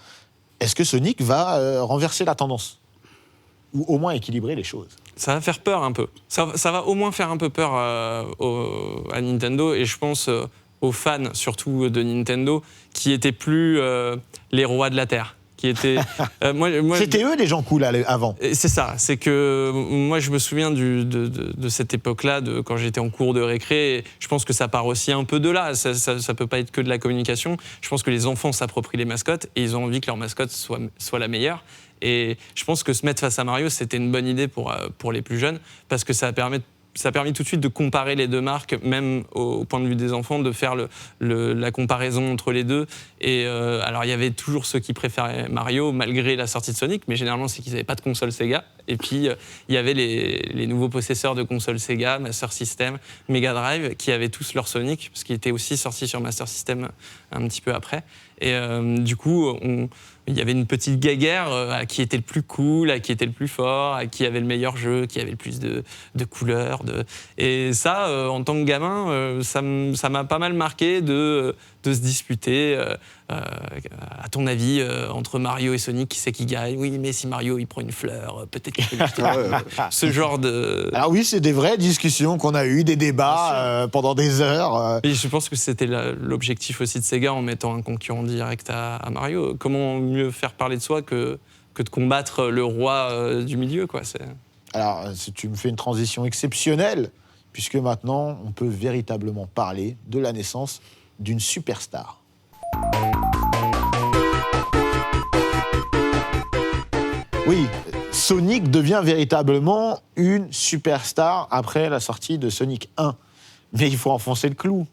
Est-ce que Sonic va renverser la tendance? Ou au moins équilibrer les choses? Ça va faire peur un peu. Ça va au moins faire un peu peur à Nintendo et je pense aux fans surtout de Nintendo qui étaient plus les rois de la Terre. Qui étaient, C'était eux les gens cool avant. C'est ça, c'est que moi je me souviens de cette époque-là, quand j'étais en cours de récré, et je pense que ça part aussi un peu de là, ça peut pas être que de la communication. Je pense que les enfants s'approprient les mascottes et ils ont envie que leur mascotte soit la meilleure. Et je pense que se mettre face à Mario, c'était une bonne idée pour les plus jeunes, parce que ça permet ça a permis tout de suite de comparer les deux marques, même au point de vue des enfants, de faire la comparaison entre les deux. Et alors, il y avait toujours ceux qui préféraient Mario, malgré la sortie de Sonic, mais généralement, c'est qu'ils n'avaient pas de console Sega. Et puis, il y avait les nouveaux possesseurs de consoles Sega, Master System, Mega Drive, qui avaient tous leur Sonic, parce qu'il était aussi sorti sur Master System un petit peu après. Et du coup, il y avait une petite guéguerre à qui était le plus cool, à qui était le plus fort, à qui avait le meilleur jeu, qui avait le plus de couleurs. Et ça, en tant que gamin, ça m'a pas mal marqué de se disputer. À ton avis, entre Mario et Sonic, qui c'est qui gagne? Oui, mais si Mario il prend une fleur, peut-être qu'il peut ce genre de... Alors oui, c'est des vraies discussions qu'on a eues, des débats pendant des heures. Et je pense que c'était l'objectif aussi de Sega en mettant un concurrent direct à Mario. Comment mieux faire parler de soi que de combattre le roi du milieu, quoi. Alors, tu me fais une transition exceptionnelle, puisque maintenant, on peut véritablement parler de la naissance d'une superstar. Oui, Sonic devient véritablement une superstar après la sortie de Sonic 1. Mais il faut enfoncer le clou.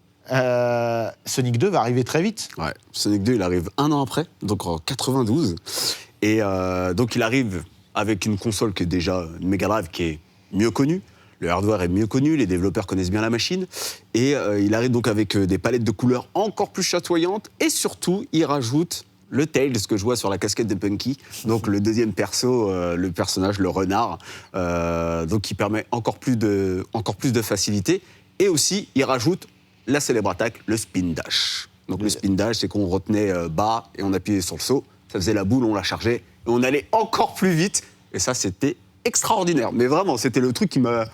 Sonic 2 va arriver très vite. Ouais, Sonic 2, il arrive un an après, donc en 92. Et donc il arrive avec une console qui est déjà une Mega Drive qui est mieux connue. Le hardware est mieux connu, les développeurs connaissent bien la machine. Et il arrive donc avec des palettes de couleurs encore plus chatoyantes. Et surtout, il rajoute le Tails, ce que je vois sur la casquette de Punky. Donc le deuxième perso, le personnage, le renard. Donc qui permet encore plus de facilité. Et aussi, il rajoute la célèbre attaque, le spin dash. Donc le spin dash, c'est qu'on retenait bas et on appuyait sur le saut. Ça faisait la boule, on la chargeait. Et on allait encore plus vite. Et ça, c'était extraordinaire. Mais vraiment, c'était le truc qui m'a...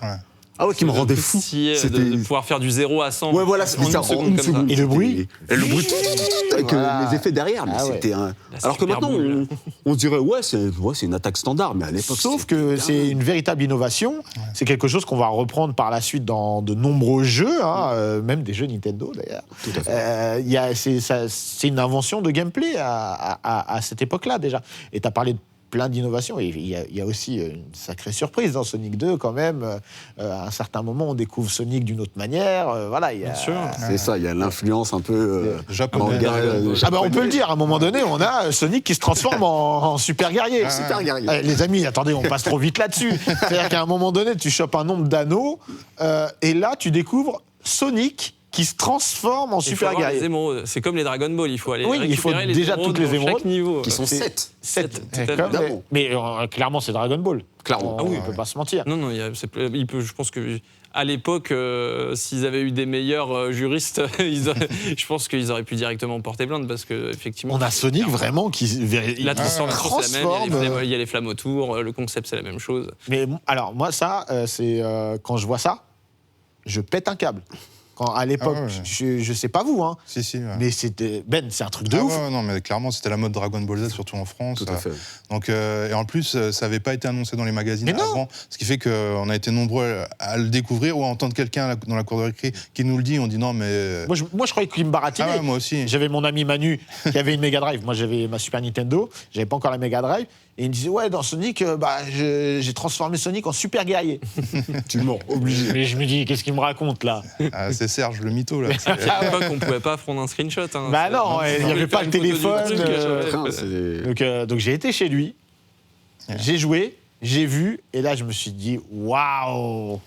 Ah ouais, qui me rendait fou. De pouvoir faire du 0 à 100 ouais, voilà, en une seconde comme ça. Et le bruit avec Voilà. les effets derrière. Mais c'était un... Alors que super maintenant, boule. on se dirait, c'est une attaque standard. Mais à l'époque, Sauf que c'est une véritable innovation. C'est quelque chose qu'on va reprendre par la suite dans de nombreux jeux, même des jeux Nintendo d'ailleurs. Tout à fait. C'est une invention de gameplay à cette époque-là déjà. Et tu as parlé de plein d'innovations. Et il y a aussi une sacrée surprise dans Sonic 2 quand même. À un certain moment, on découvre Sonic d'une autre manière. Voilà, Bien sûr. C'est ça, il y a l'influence un peu... Japonais. Ah bah on peut le dire, à un moment donné, on a Sonic qui se transforme en super guerrier. Super guerrier. Les amis, attendez, on passe trop vite là-dessus. C'est-à-dire qu'à un moment donné, tu chopes un nombre d'anneaux, et là, tu découvres Sonic qui se transforme en Il faut super avoir les guerrier. émeraudes. C'est comme les Dragon Ball, il faut aller Oui, il faut récupérer déjà émeraudes toutes les dans émeraudes chaque niveau. Qui sont C'est- 7. tout à fait. Comme- mais clairement, c'est Dragon Ball. Clairement. On peut pas se mentir. Non, je pense que à l'époque, s'ils avaient eu des meilleurs juristes, je pense qu'ils auraient pu directement porter plainte parce que effectivement. On a Sonic vraiment qui La transformation, c'est la même. transforme. Il y a les flammes autour. Le concept, c'est la même chose. Mais alors, moi, ça, c'est quand je vois ça, je pète un câble. Quand, à l'époque, Ah ouais. je sais pas vous, hein, Si, si. Ouais. mais c'était c'est un truc de Ah ouf. ouais, non, mais clairement, c'était la mode Dragon Ball Z, surtout en France. Tout à fait. Donc, et en plus, ça n'avait pas été annoncé dans les magazines Mais non. avant, ce qui fait qu'on a été nombreux à le découvrir ou à entendre quelqu'un dans la cour de récré qui nous le dit. On dit non, mais. Moi, je croyais qu'il me baratinait. Ah ouais, moi aussi. J'avais mon ami Manu qui avait une Mega Drive. Moi, j'avais ma Super Nintendo. J'avais pas encore la Mega Drive. Et il me disait, ouais, dans Sonic, j'ai transformé Sonic en super guerrier. Tu mens, obligé. Mais je me dis, qu'est-ce qu'il me raconte là? Ah, c'est Serge le mytho, là. À l'époque, on pouvait pas prendre un screenshot. Hein. Bah non, il n'y avait pas le téléphone. Donc j'ai été chez lui, j'ai joué, j'ai vu, et là je me suis dit, waouh,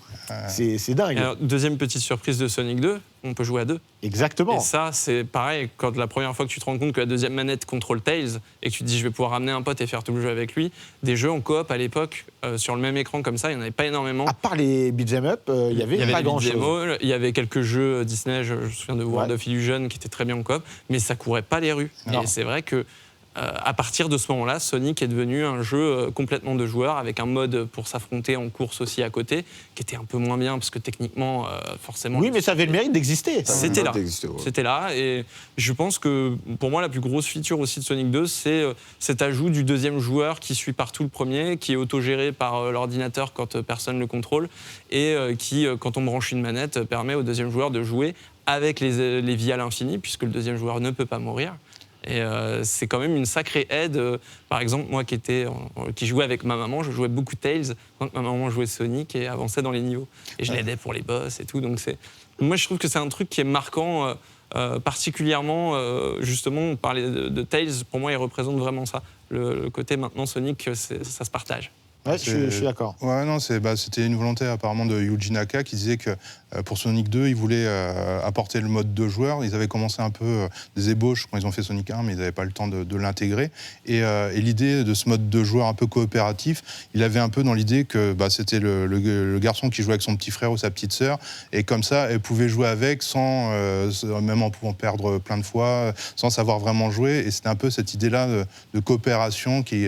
c'est dingue. Alors, deuxième petite surprise de Sonic 2, on peut jouer à deux. Exactement. Et ça, c'est pareil, quand la première fois que tu te rends compte que la deuxième manette contrôle Tails et que tu te dis je vais pouvoir ramener un pote et faire tout le jeu avec lui, des jeux en coop à l'époque, sur le même écran comme ça, il n'y en avait pas énormément. À part les beat'em up, il y avait Il y avait pas des grand-chose. beat'em all, il y avait quelques jeux Disney, je me souviens de World Ouais. of Illusion qui était très bien en coop, mais ça courait pas les rues. Non. Et c'est vrai que à partir de ce moment-là, Sonic est devenu un jeu complètement de joueurs avec un mode pour s'affronter en course aussi à côté, qui était un peu moins bien parce que techniquement, forcément. Oui, mais ça avait le mérite d'exister. C'était là. Existait, ouais. C'était là. Et je pense que pour moi, la plus grosse feature aussi de Sonic 2, c'est cet ajout du deuxième joueur qui suit partout le premier, qui est autogéré par l'ordinateur quand personne ne le contrôle et qui, quand on branche une manette, permet au deuxième joueur de jouer avec les vies à l'infini, puisque le deuxième joueur ne peut pas mourir. Et c'est quand même une sacrée aide. Par exemple, moi qui jouais avec ma maman, je jouais beaucoup Tails, quand ma maman jouait Sonic et avançait dans les niveaux. Et je l'aidais pour les boss et tout. Donc moi, je trouve que c'est un truc qui est marquant, particulièrement, justement, on parlait de Tails, pour moi, il représente vraiment ça. Le côté maintenant Sonic, ça se partage. Ouais, je suis d'accord. Ouais, non, c'était une volonté apparemment de Yuji Naka qui disait que pour Sonic 2, ils voulaient apporter le mode 2 joueurs. Ils avaient commencé un peu des ébauches quand ils ont fait Sonic 1, mais ils n'avaient pas le temps de l'intégrer. Et l'idée de ce mode 2 joueurs un peu coopératif, il avait un peu dans l'idée que c'était le garçon qui jouait avec son petit frère ou sa petite sœur. Et comme ça, elle pouvait jouer avec sans, même en pouvant perdre plein de fois, sans savoir vraiment jouer. Et c'était un peu cette idée-là de coopération qui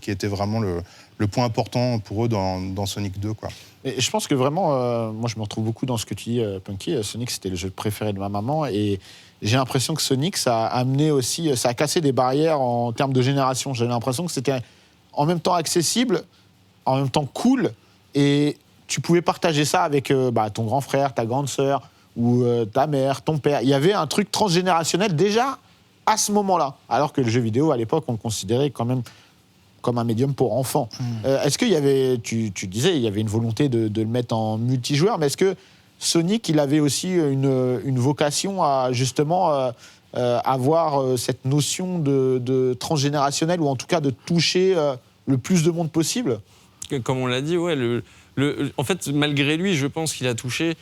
était vraiment le point important pour eux dans Sonic 2, quoi. Et je pense que vraiment, moi je me retrouve beaucoup dans ce que tu dis, Punky. Sonic, c'était le jeu préféré de ma maman. Et j'ai l'impression que Sonic, ça a amené aussi, ça a cassé des barrières en termes de génération. J'ai l'impression que c'était en même temps accessible, en même temps cool. Et tu pouvais partager ça avec ton grand frère, ta grande sœur, ou ta mère, ton père. Il y avait un truc transgénérationnel déjà à ce moment-là. Alors que le jeu vidéo, à l'époque, on le considérait quand même comme un médium pour enfants. Est-ce qu'il y avait, tu disais, il y avait une volonté de le mettre en multijoueur, mais est-ce que Sonic, il avait aussi une vocation à justement avoir cette notion de transgénérationnel, ou en tout cas de toucher le plus de monde possible ? Comme on l'a dit, ouais, en fait, malgré lui, je pense qu'il a touché,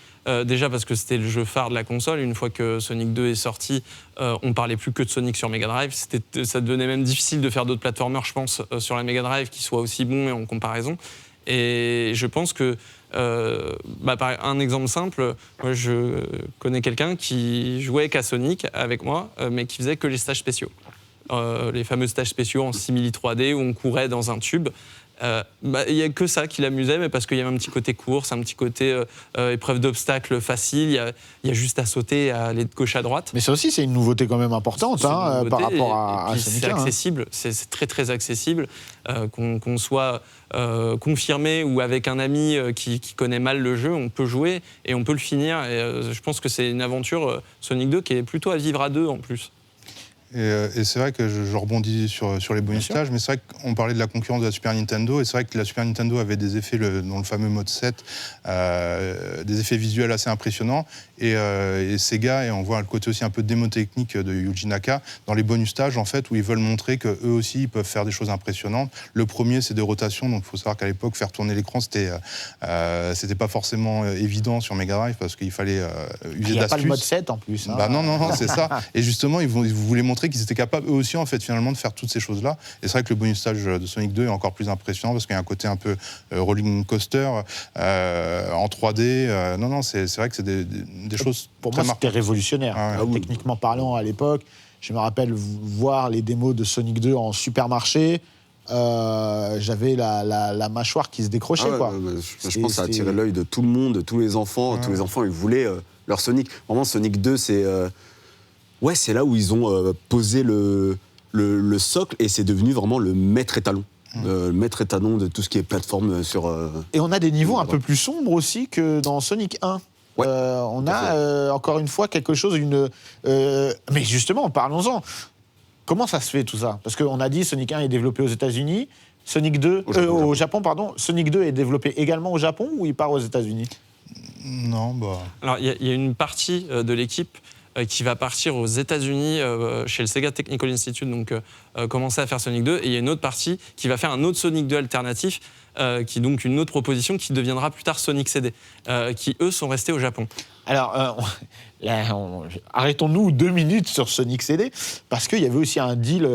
déjà parce que c'était le jeu phare de la console. Une fois que Sonic 2 est sorti, on parlait plus que de Sonic sur Mega Drive. Ça devenait même difficile de faire d'autres platformers, je pense, sur la Mega Drive qui soient aussi bons en comparaison. Et je pense que, par un exemple simple, moi je connais quelqu'un qui jouait qu'à Sonic avec moi, mais qui faisait que les stages spéciaux. Les fameux stages spéciaux en simili 3D où on courait dans un tube. Il n'y a que ça qui l'amusait, mais parce qu'il y avait un petit côté course, un petit côté épreuve d'obstacles facile. Il y a juste à sauter et à aller de gauche à droite. Mais ça aussi, c'est une nouveauté quand même importante par rapport à Sonic 1. C'est accessible, c'est très très accessible. Qu'on soit confirmé ou avec un ami qui connaît mal le jeu, on peut jouer et on peut le finir. Et je pense que c'est une aventure Sonic 2 qui est plutôt à vivre à deux en plus. Et c'est vrai que je rebondis sur les bonus stages, mais c'est vrai qu'on parlait de la concurrence de la Super Nintendo, et c'est vrai que la Super Nintendo avait des effets, dans le fameux mode 7, des effets visuels assez impressionnants, et Sega, et on voit le côté aussi un peu démotechnique de Yuji Naka, dans les bonus stages, en fait, où ils veulent montrer qu'eux aussi, ils peuvent faire des choses impressionnantes. Le premier, c'est des rotations, donc il faut savoir qu'à l'époque, faire tourner l'écran, c'était pas forcément évident sur Mega Drive, parce qu'il fallait user d'astuces. Il n'y a pas le mode 7 en plus. Hein. Non, c'est ça. Et justement, ils voulaient montrer qu'ils étaient capables eux aussi en fait finalement de faire toutes ces choses-là. Et c'est vrai que le bonus stage de Sonic 2 est encore plus impressionnant parce qu'il y a un côté un peu rolling coaster en 3D. Non, c'est vrai que c'est des choses. Pour moi, c'était révolutionnaire. Techniquement parlant, à l'époque, je me rappelle voir les démos de Sonic 2 en supermarché. J'avais la mâchoire qui se décrochait. Quoi. Je pense que ça a attiré l'œil de tout le monde, de tous les enfants. Tous les enfants, ils voulaient leur Sonic. Vraiment, Sonic 2, c'est là où ils ont posé le socle, et c'est devenu vraiment le maître étalon. Le maître étalon de tout ce qui est plateforme sur... Et on a des niveaux un peu plus sombres aussi que dans Sonic 1. Ouais, on a encore une fois quelque chose, mais justement, parlons-en. Comment ça se fait tout ça ? Parce qu'on a dit Sonic 1 est développé aux États-Unis, Sonic 2 au Japon, pardon. Sonic 2 est développé également au Japon, ou il part aux États-Unis ? Non, Alors, il y a une partie de l'équipe qui va partir aux États-Unis chez le Sega Technical Institute, donc commencer à faire Sonic 2. Et il y a une autre partie qui va faire un autre Sonic 2 alternatif, qui est donc une autre proposition qui deviendra plus tard Sonic CD, qui eux sont restés au Japon. Alors, arrêtons-nous 2 minutes sur Sonic CD, parce qu'il y avait aussi un deal,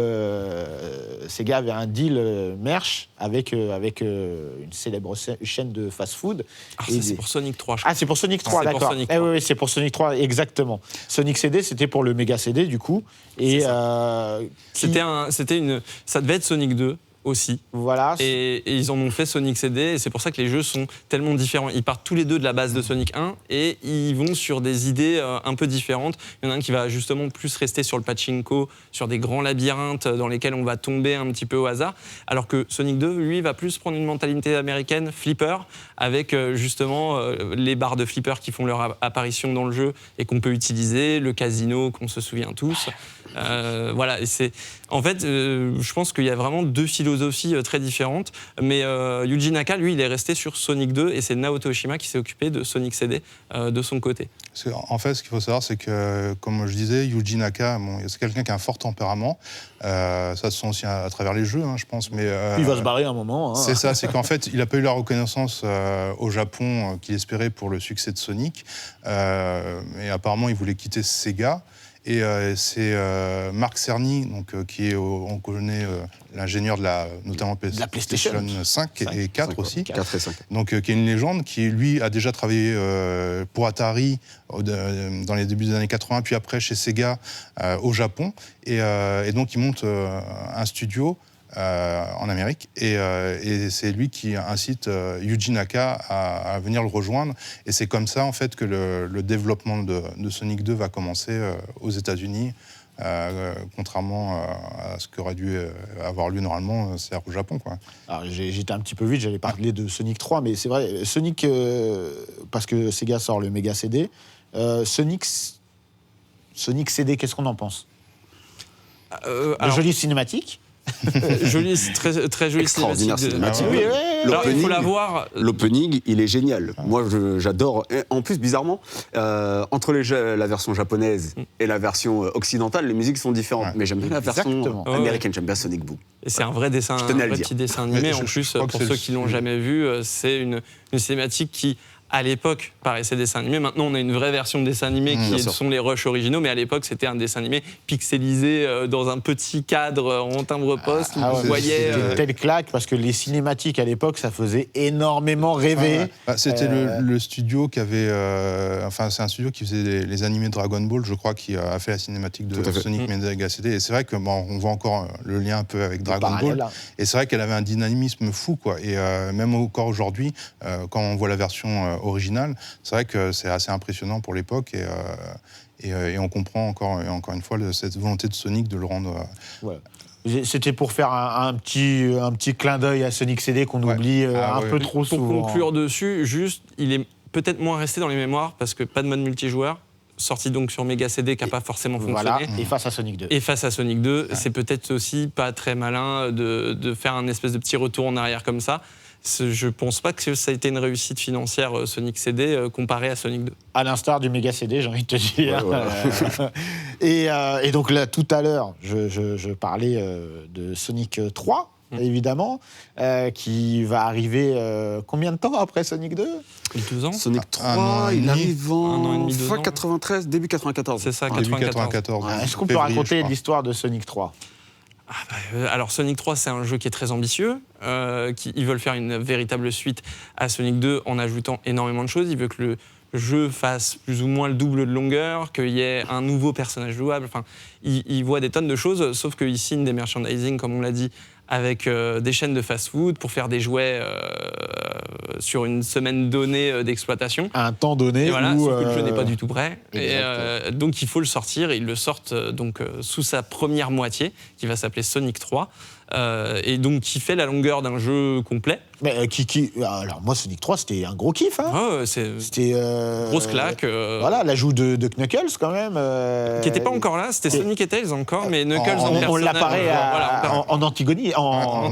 Sega avait un deal merch avec une célèbre chaîne de fast-food. C'est pour Sonic 3, je crois. Ah, c'est pour Sonic 3, d'accord. Oui, c'est pour Sonic 3, exactement. Sonic CD, c'était pour le Mega CD, du coup. Et ça devait être Sonic 2. Aussi. Voilà. Et ils en ont fait Sonic CD, et c'est pour ça que les jeux sont tellement différents. Ils partent tous les deux de la base de Sonic 1 et ils vont sur des idées un peu différentes. Il y en a un qui va justement plus rester sur le pachinko, sur des grands labyrinthes dans lesquels on va tomber un petit peu au hasard, alors que Sonic 2, lui, va plus prendre une mentalité américaine, flipper, avec justement les barres de flipper qui font leur apparition dans le jeu et qu'on peut utiliser, le casino qu'on se souvient tous. Voilà, et c'est en fait, je pense qu'il y a vraiment deux philosophies très différentes. Mais Yuji Naka, lui, il est resté sur Sonic 2 et c'est Naoto Oshima qui s'est occupé de Sonic CD de son côté. En fait, ce qu'il faut savoir, c'est que, comme je disais, Yuji Naka, c'est quelqu'un qui a un fort tempérament. Ça se sent aussi à travers les jeux, je pense. Mais il va se barrer un moment. C'est ça, c'est qu'en fait, il n'a pas eu la reconnaissance au Japon qu'il espérait pour le succès de Sonic. Et apparemment, il voulait quitter Sega. Et c'est Marc Cerny, donc, qui est, on connaît l'ingénieur de notamment de la PlayStation 5 et 4 aussi. 4 et 5. Donc, qui est une légende, qui lui a déjà travaillé pour Atari dans les débuts des années 80, puis après chez Sega au Japon. Et donc, il monte un studio en Amérique, et c'est lui qui incite Yuji Naka à venir le rejoindre, et c'est comme ça en fait que le développement de Sonic 2 va commencer aux États-Unis, contrairement à ce qui aurait dû avoir lieu normalement, c'est-à-dire au Japon, quoi. Alors, j'étais un petit peu vite, j'allais parler de Sonic 3, mais c'est vrai, Sonic, parce que Sega sort le Mega CD, Sonic CD, qu'est-ce qu'on en pense? Jolie cinématique. Très, très jolie Extraordinaire cinématique. Oui, Alors, il faut la voir. L'opening, il est génial. Moi, j'adore. Et en plus, bizarrement, entre la version japonaise et la version occidentale, les musiques sont différentes. Ouais. Mais j'aime bien la version Exactement. américaine. J'aime bien Sonic Boom. Et c'est un vrai dessin, Je tenais à le dire. petit dessin animé. Mais En plus, crois que pour c'est ceux qui l'ont jamais vu, c'est une cinématique qui, à l'époque, paraissait dessin animé. Maintenant, on a une vraie version de dessin animé qui sont les rushs originaux, mais à l'époque, c'était un dessin animé pixelisé dans un petit cadre en timbre-poste. Vous voyez, c'était une telle claque parce que les cinématiques à l'époque, ça faisait énormément rêver. Ouais. Bah, c'était le studio qui avait, c'est un studio qui faisait les animés Dragon Ball, je crois, qui a fait la cinématique de Sonic Mega CD. Et c'est vrai que on voit encore le lien un peu avec Dragon Ball. Et c'est vrai qu'elle avait un dynamisme fou, quoi. Et même encore aujourd'hui, quand on voit la version originale, c'est vrai que c'est assez impressionnant pour l'époque, et on comprend encore une fois cette volonté de Sonic de le rendre. Ouais. C'était pour faire un petit clin d'œil à Sonic CD qu'on oublie peu trop souvent. Pour conclure dessus, juste, il est peut-être moins resté dans les mémoires parce que pas de mode multijoueur, sorti donc sur Mega CD qui n'a pas forcément fonctionné. Voilà, et face à Sonic 2. Et face à Sonic 2, c'est peut-être aussi pas très malin de faire un espèce de petit retour en arrière comme ça. Je pense pas que ça a été une réussite financière Sonic CD comparé à Sonic 2. À l'instar du Mega CD, j'ai envie de te dire. Et donc là, tout à l'heure, je parlais de Sonic 3, évidemment, qui va arriver combien de temps après Sonic 2 2 ans. Sonic 3, il arrive Un an et demi, 2 fin ans. 93, début 94. C'est ça, Début 94. Est-ce qu'on peut raconter l'histoire de Sonic 3 ? Alors Sonic 3, c'est un jeu qui est très ambitieux. Ils veulent faire une véritable suite à Sonic 2 en ajoutant énormément de choses. Ils veulent que le jeu fasse plus ou moins le double de longueur, qu'il y ait un nouveau personnage jouable. Enfin, ils voient des tonnes de choses, sauf qu'ils signent des merchandising, comme on l'a dit, avec des chaînes de fast-food pour faire des jouets sur une semaine donnée d'exploitation. À un temps donné. Et voilà, où, sauf que le jeu n'est pas du tout prêt. Et donc il faut le sortir. Et ils le sortent sous sa première moitié, qui va s'appeler Sonic 3. Et donc qui fait la longueur d'un jeu complet. Mais alors moi, Sonic 3, c'était un gros kiff. C'était grosse claque. Voilà, l'ajout de Knuckles quand même. Qui n'était pas encore là, c'était Sonic et Tails encore, mais Knuckles on l'apparaît en antagoniste, en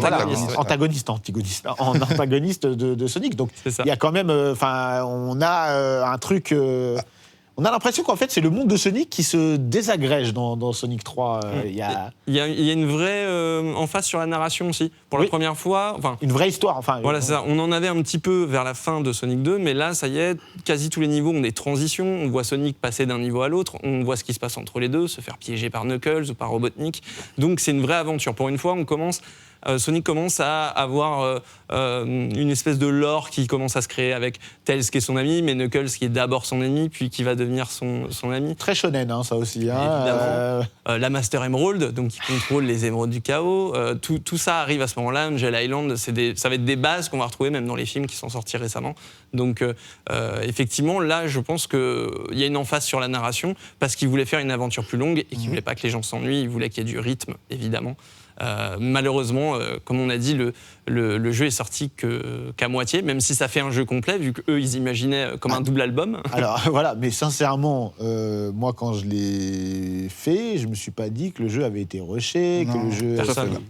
antagoniste de Sonic. Donc il y a quand même, on a un truc. On a l'impression qu'en fait, c'est le monde de Sonic qui se désagrège dans Sonic 3. Il y a une vraie emphase sur la narration aussi. Pour la première fois. Une vraie histoire. Voilà, c'est ça. On en avait un petit peu vers la fin de Sonic 2, mais là, ça y est, quasi tous les niveaux ont des transitions. On voit Sonic passer d'un niveau à l'autre. On voit ce qui se passe entre les deux, se faire piéger par Knuckles ou par Robotnik. Donc, c'est une vraie aventure. Pour une fois, Sonic commence à avoir une espèce de lore qui commence à se créer avec Tails qui est son ami, mais Knuckles qui est d'abord son ennemi, puis qui va devenir son ami. Très shonen, ça aussi. Évidemment. La Master Emerald, donc qui contrôle les émeraudes du chaos. Tout ça arrive à ce moment-là. Angel Island, ça va être des bases qu'on va retrouver même dans les films qui sont sortis récemment. Donc effectivement, là, je pense qu'il y a une emphase sur la narration parce qu'il voulait faire une aventure plus longue et qu'il ne voulait pas que les gens s'ennuient. Il voulait qu'il y ait du rythme, évidemment. Malheureusement, comme on a dit, le jeu est sorti qu'à moitié, même si ça fait un jeu complet, vu qu'eux, ils imaginaient comme un double album. Alors voilà, mais sincèrement, moi quand je l'ai fait, je me suis pas dit que le jeu avait été rushé, que le jeu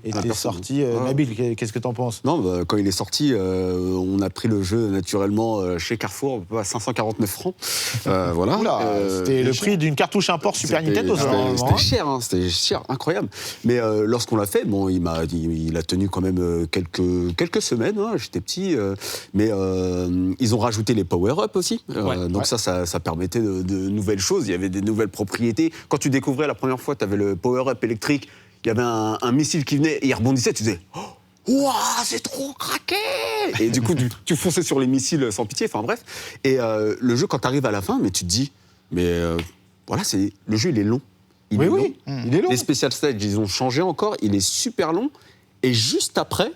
était sorti. Nabil, qu'est-ce que t'en penses? Non, quand il est sorti, on a pris le jeu naturellement chez Carrefour à 549 francs. Voilà. C'était le prix d'une cartouche import Super Nintendo. C'était cher, hein, c'était cher, incroyable. Mais lorsqu'on l'a fait, bon, il a tenu quand même quelques semaines. Hein, j'étais petit, mais ils ont rajouté les power-up aussi. Donc ça permettait de nouvelles choses. Il y avait des nouvelles propriétés. Quand tu découvrais la première fois, tu avais le power-up électrique. Il y avait un missile qui venait et il rebondissait. Tu disais, ouah, c'est trop craqué! Et du coup, tu fonçais sur les missiles sans pitié. Enfin bref. Et le jeu, quand tu arrives à la fin, mais tu te dis, voilà, le jeu, il est long. Il est long. Les special stages, ils ont changé encore. Il est super long. Et juste après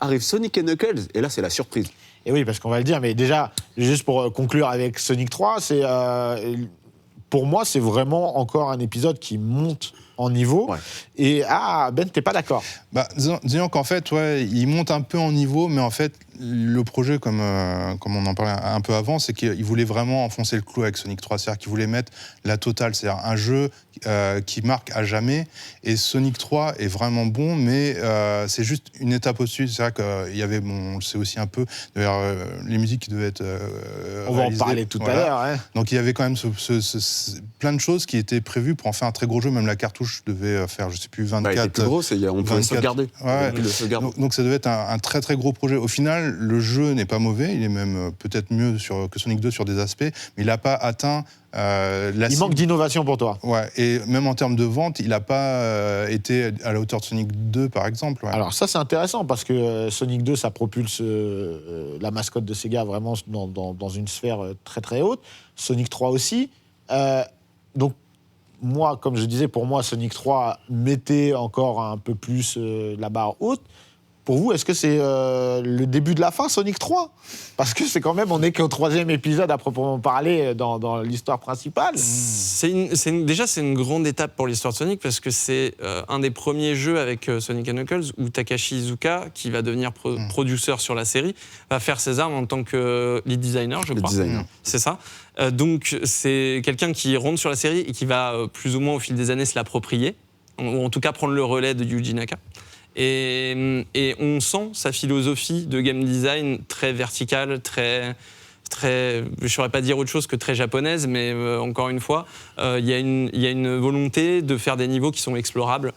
arrive Sonic & Knuckles. Et là, c'est la surprise. Et oui, parce qu'on va le dire, mais déjà, juste pour conclure avec Sonic 3, pour moi, c'est vraiment encore un épisode qui monte en niveau. Ouais. Et Ben, t'es pas d'accord? Disons qu'en fait, il monte un peu en niveau, mais en fait, le projet, comme on en parlait un peu avant, c'est qu'il voulait vraiment enfoncer le clou avec Sonic 3, c'est-à-dire qu'il voulait mettre la totale, c'est-à-dire un jeu qui marque à jamais. Et Sonic 3 est vraiment bon, mais c'est juste une étape au-dessus. C'est vrai qu'il y avait, on le sait aussi un peu, les musiques qui devaient être on va en parler tout à l'heure. Hein. Donc il y avait quand même plein de choses qui étaient prévues pour en faire un très gros jeu. Même la cartouche devait faire, je sais plus, 24... il était plus gros, on pouvait sauvegarder. Donc ça devait être un très très gros projet. Au final, le jeu n'est pas mauvais, il est même peut-être mieux que Sonic 2 sur des aspects, mais il n'a pas atteint il manque d'innovation pour toi. Ouais, et même en termes de vente, il n'a pas été à la hauteur de Sonic 2, par exemple. Ouais. Alors ça, c'est intéressant, parce que Sonic 2, ça propulse la mascotte de Sega vraiment dans une sphère très très haute. Sonic 3 aussi. Donc, moi, comme je disais, pour moi, Sonic 3 mettait encore un peu plus la barre haute. Pour vous, est-ce que c'est le début de la fin, Sonic 3? Parce que c'est quand même, on n'est qu'au 3e épisode à proprement parler dans l'histoire principale. Déjà, c'est une grande étape pour l'histoire de Sonic, parce que c'est un des premiers jeux avec Sonic & Knuckles où Takashi Iizuka, qui va devenir producteur sur la série, va faire ses armes en tant que lead designer, je crois. C'est ça. Donc, c'est quelqu'un qui rentre sur la série et qui va plus ou moins, au fil des années, se l'approprier, ou en tout cas prendre le relais de Yuji Naka. Et on sent sa philosophie de game design très verticale, très, je ne saurais pas dire autre chose que très japonaise, mais encore une fois, il y a une volonté de faire des niveaux qui sont explorables,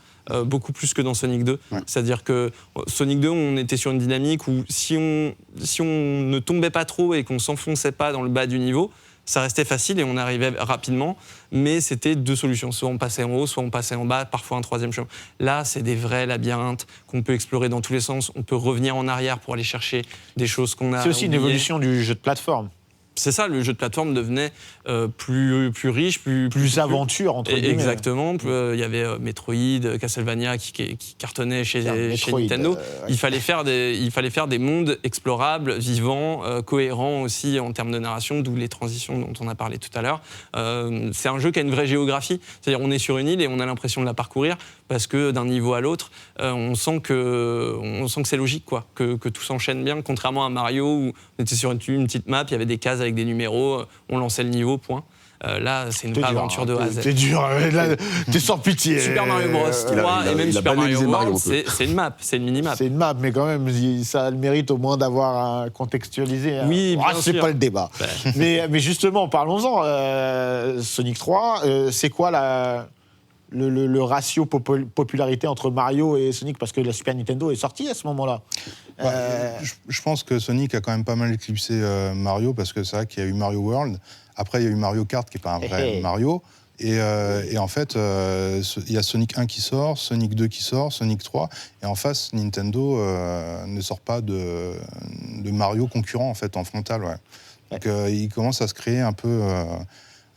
beaucoup plus que dans Sonic 2. Ouais. C'est-à-dire que Sonic 2, on était sur une dynamique où si on ne tombait pas trop et qu'on ne s'enfonçait pas dans le bas du niveau, ça restait facile et on arrivait rapidement, mais c'était deux solutions. Soit on passait en haut, soit on passait en bas, parfois un troisième chemin. Là, c'est des vrais labyrinthes qu'on peut explorer dans tous les sens. On peut revenir en arrière pour aller chercher des choses qu'on a oubliées. C'est aussi une évolution du jeu de plateforme. C'est ça, le jeu de plateforme devenait plus riche, plus aventure, entre guillemets. Exactement. Il y avait Metroid, Castlevania qui cartonnait chez Nintendo. Il fallait faire des mondes explorables, vivants, cohérents aussi en termes de narration, d'où les transitions dont on a parlé tout à l'heure. C'est un jeu qui a une vraie géographie. C'est-à-dire on est sur une île et on a l'impression de la parcourir parce que d'un niveau à l'autre, on sent que c'est logique, quoi, que tout s'enchaîne bien, contrairement à Mario où on était sur une petite map, il y avait des cases avec des numéros, on lançait le niveau, point. Là, c'est une vraie aventure de A à Z. C'est dur, là, t'es sans pitié. Super Mario Bros 3 et même Super Mario World, c'est une map, c'est une mini-map. C'est une map, mais quand même, ça a le mérite au moins d'avoir contextualisé. Oui, bien sûr. C'est pas le débat. Mais justement, parlons-en. Sonic 3, c'est quoi le ratio popularité entre Mario et Sonic, parce que la Super Nintendo est sortie à ce moment-là. Je pense que Sonic a quand même pas mal éclipsé Mario, parce que c'est vrai qu'il y a eu Mario World, après il y a eu Mario Kart qui n'est pas un vrai Mario, et en fait il y a Sonic 1 qui sort, Sonic 2 qui sort, Sonic 3, et en face Nintendo ne sort pas de Mario concurrent en fait en frontal. Ouais. Donc il commence à se créer un peu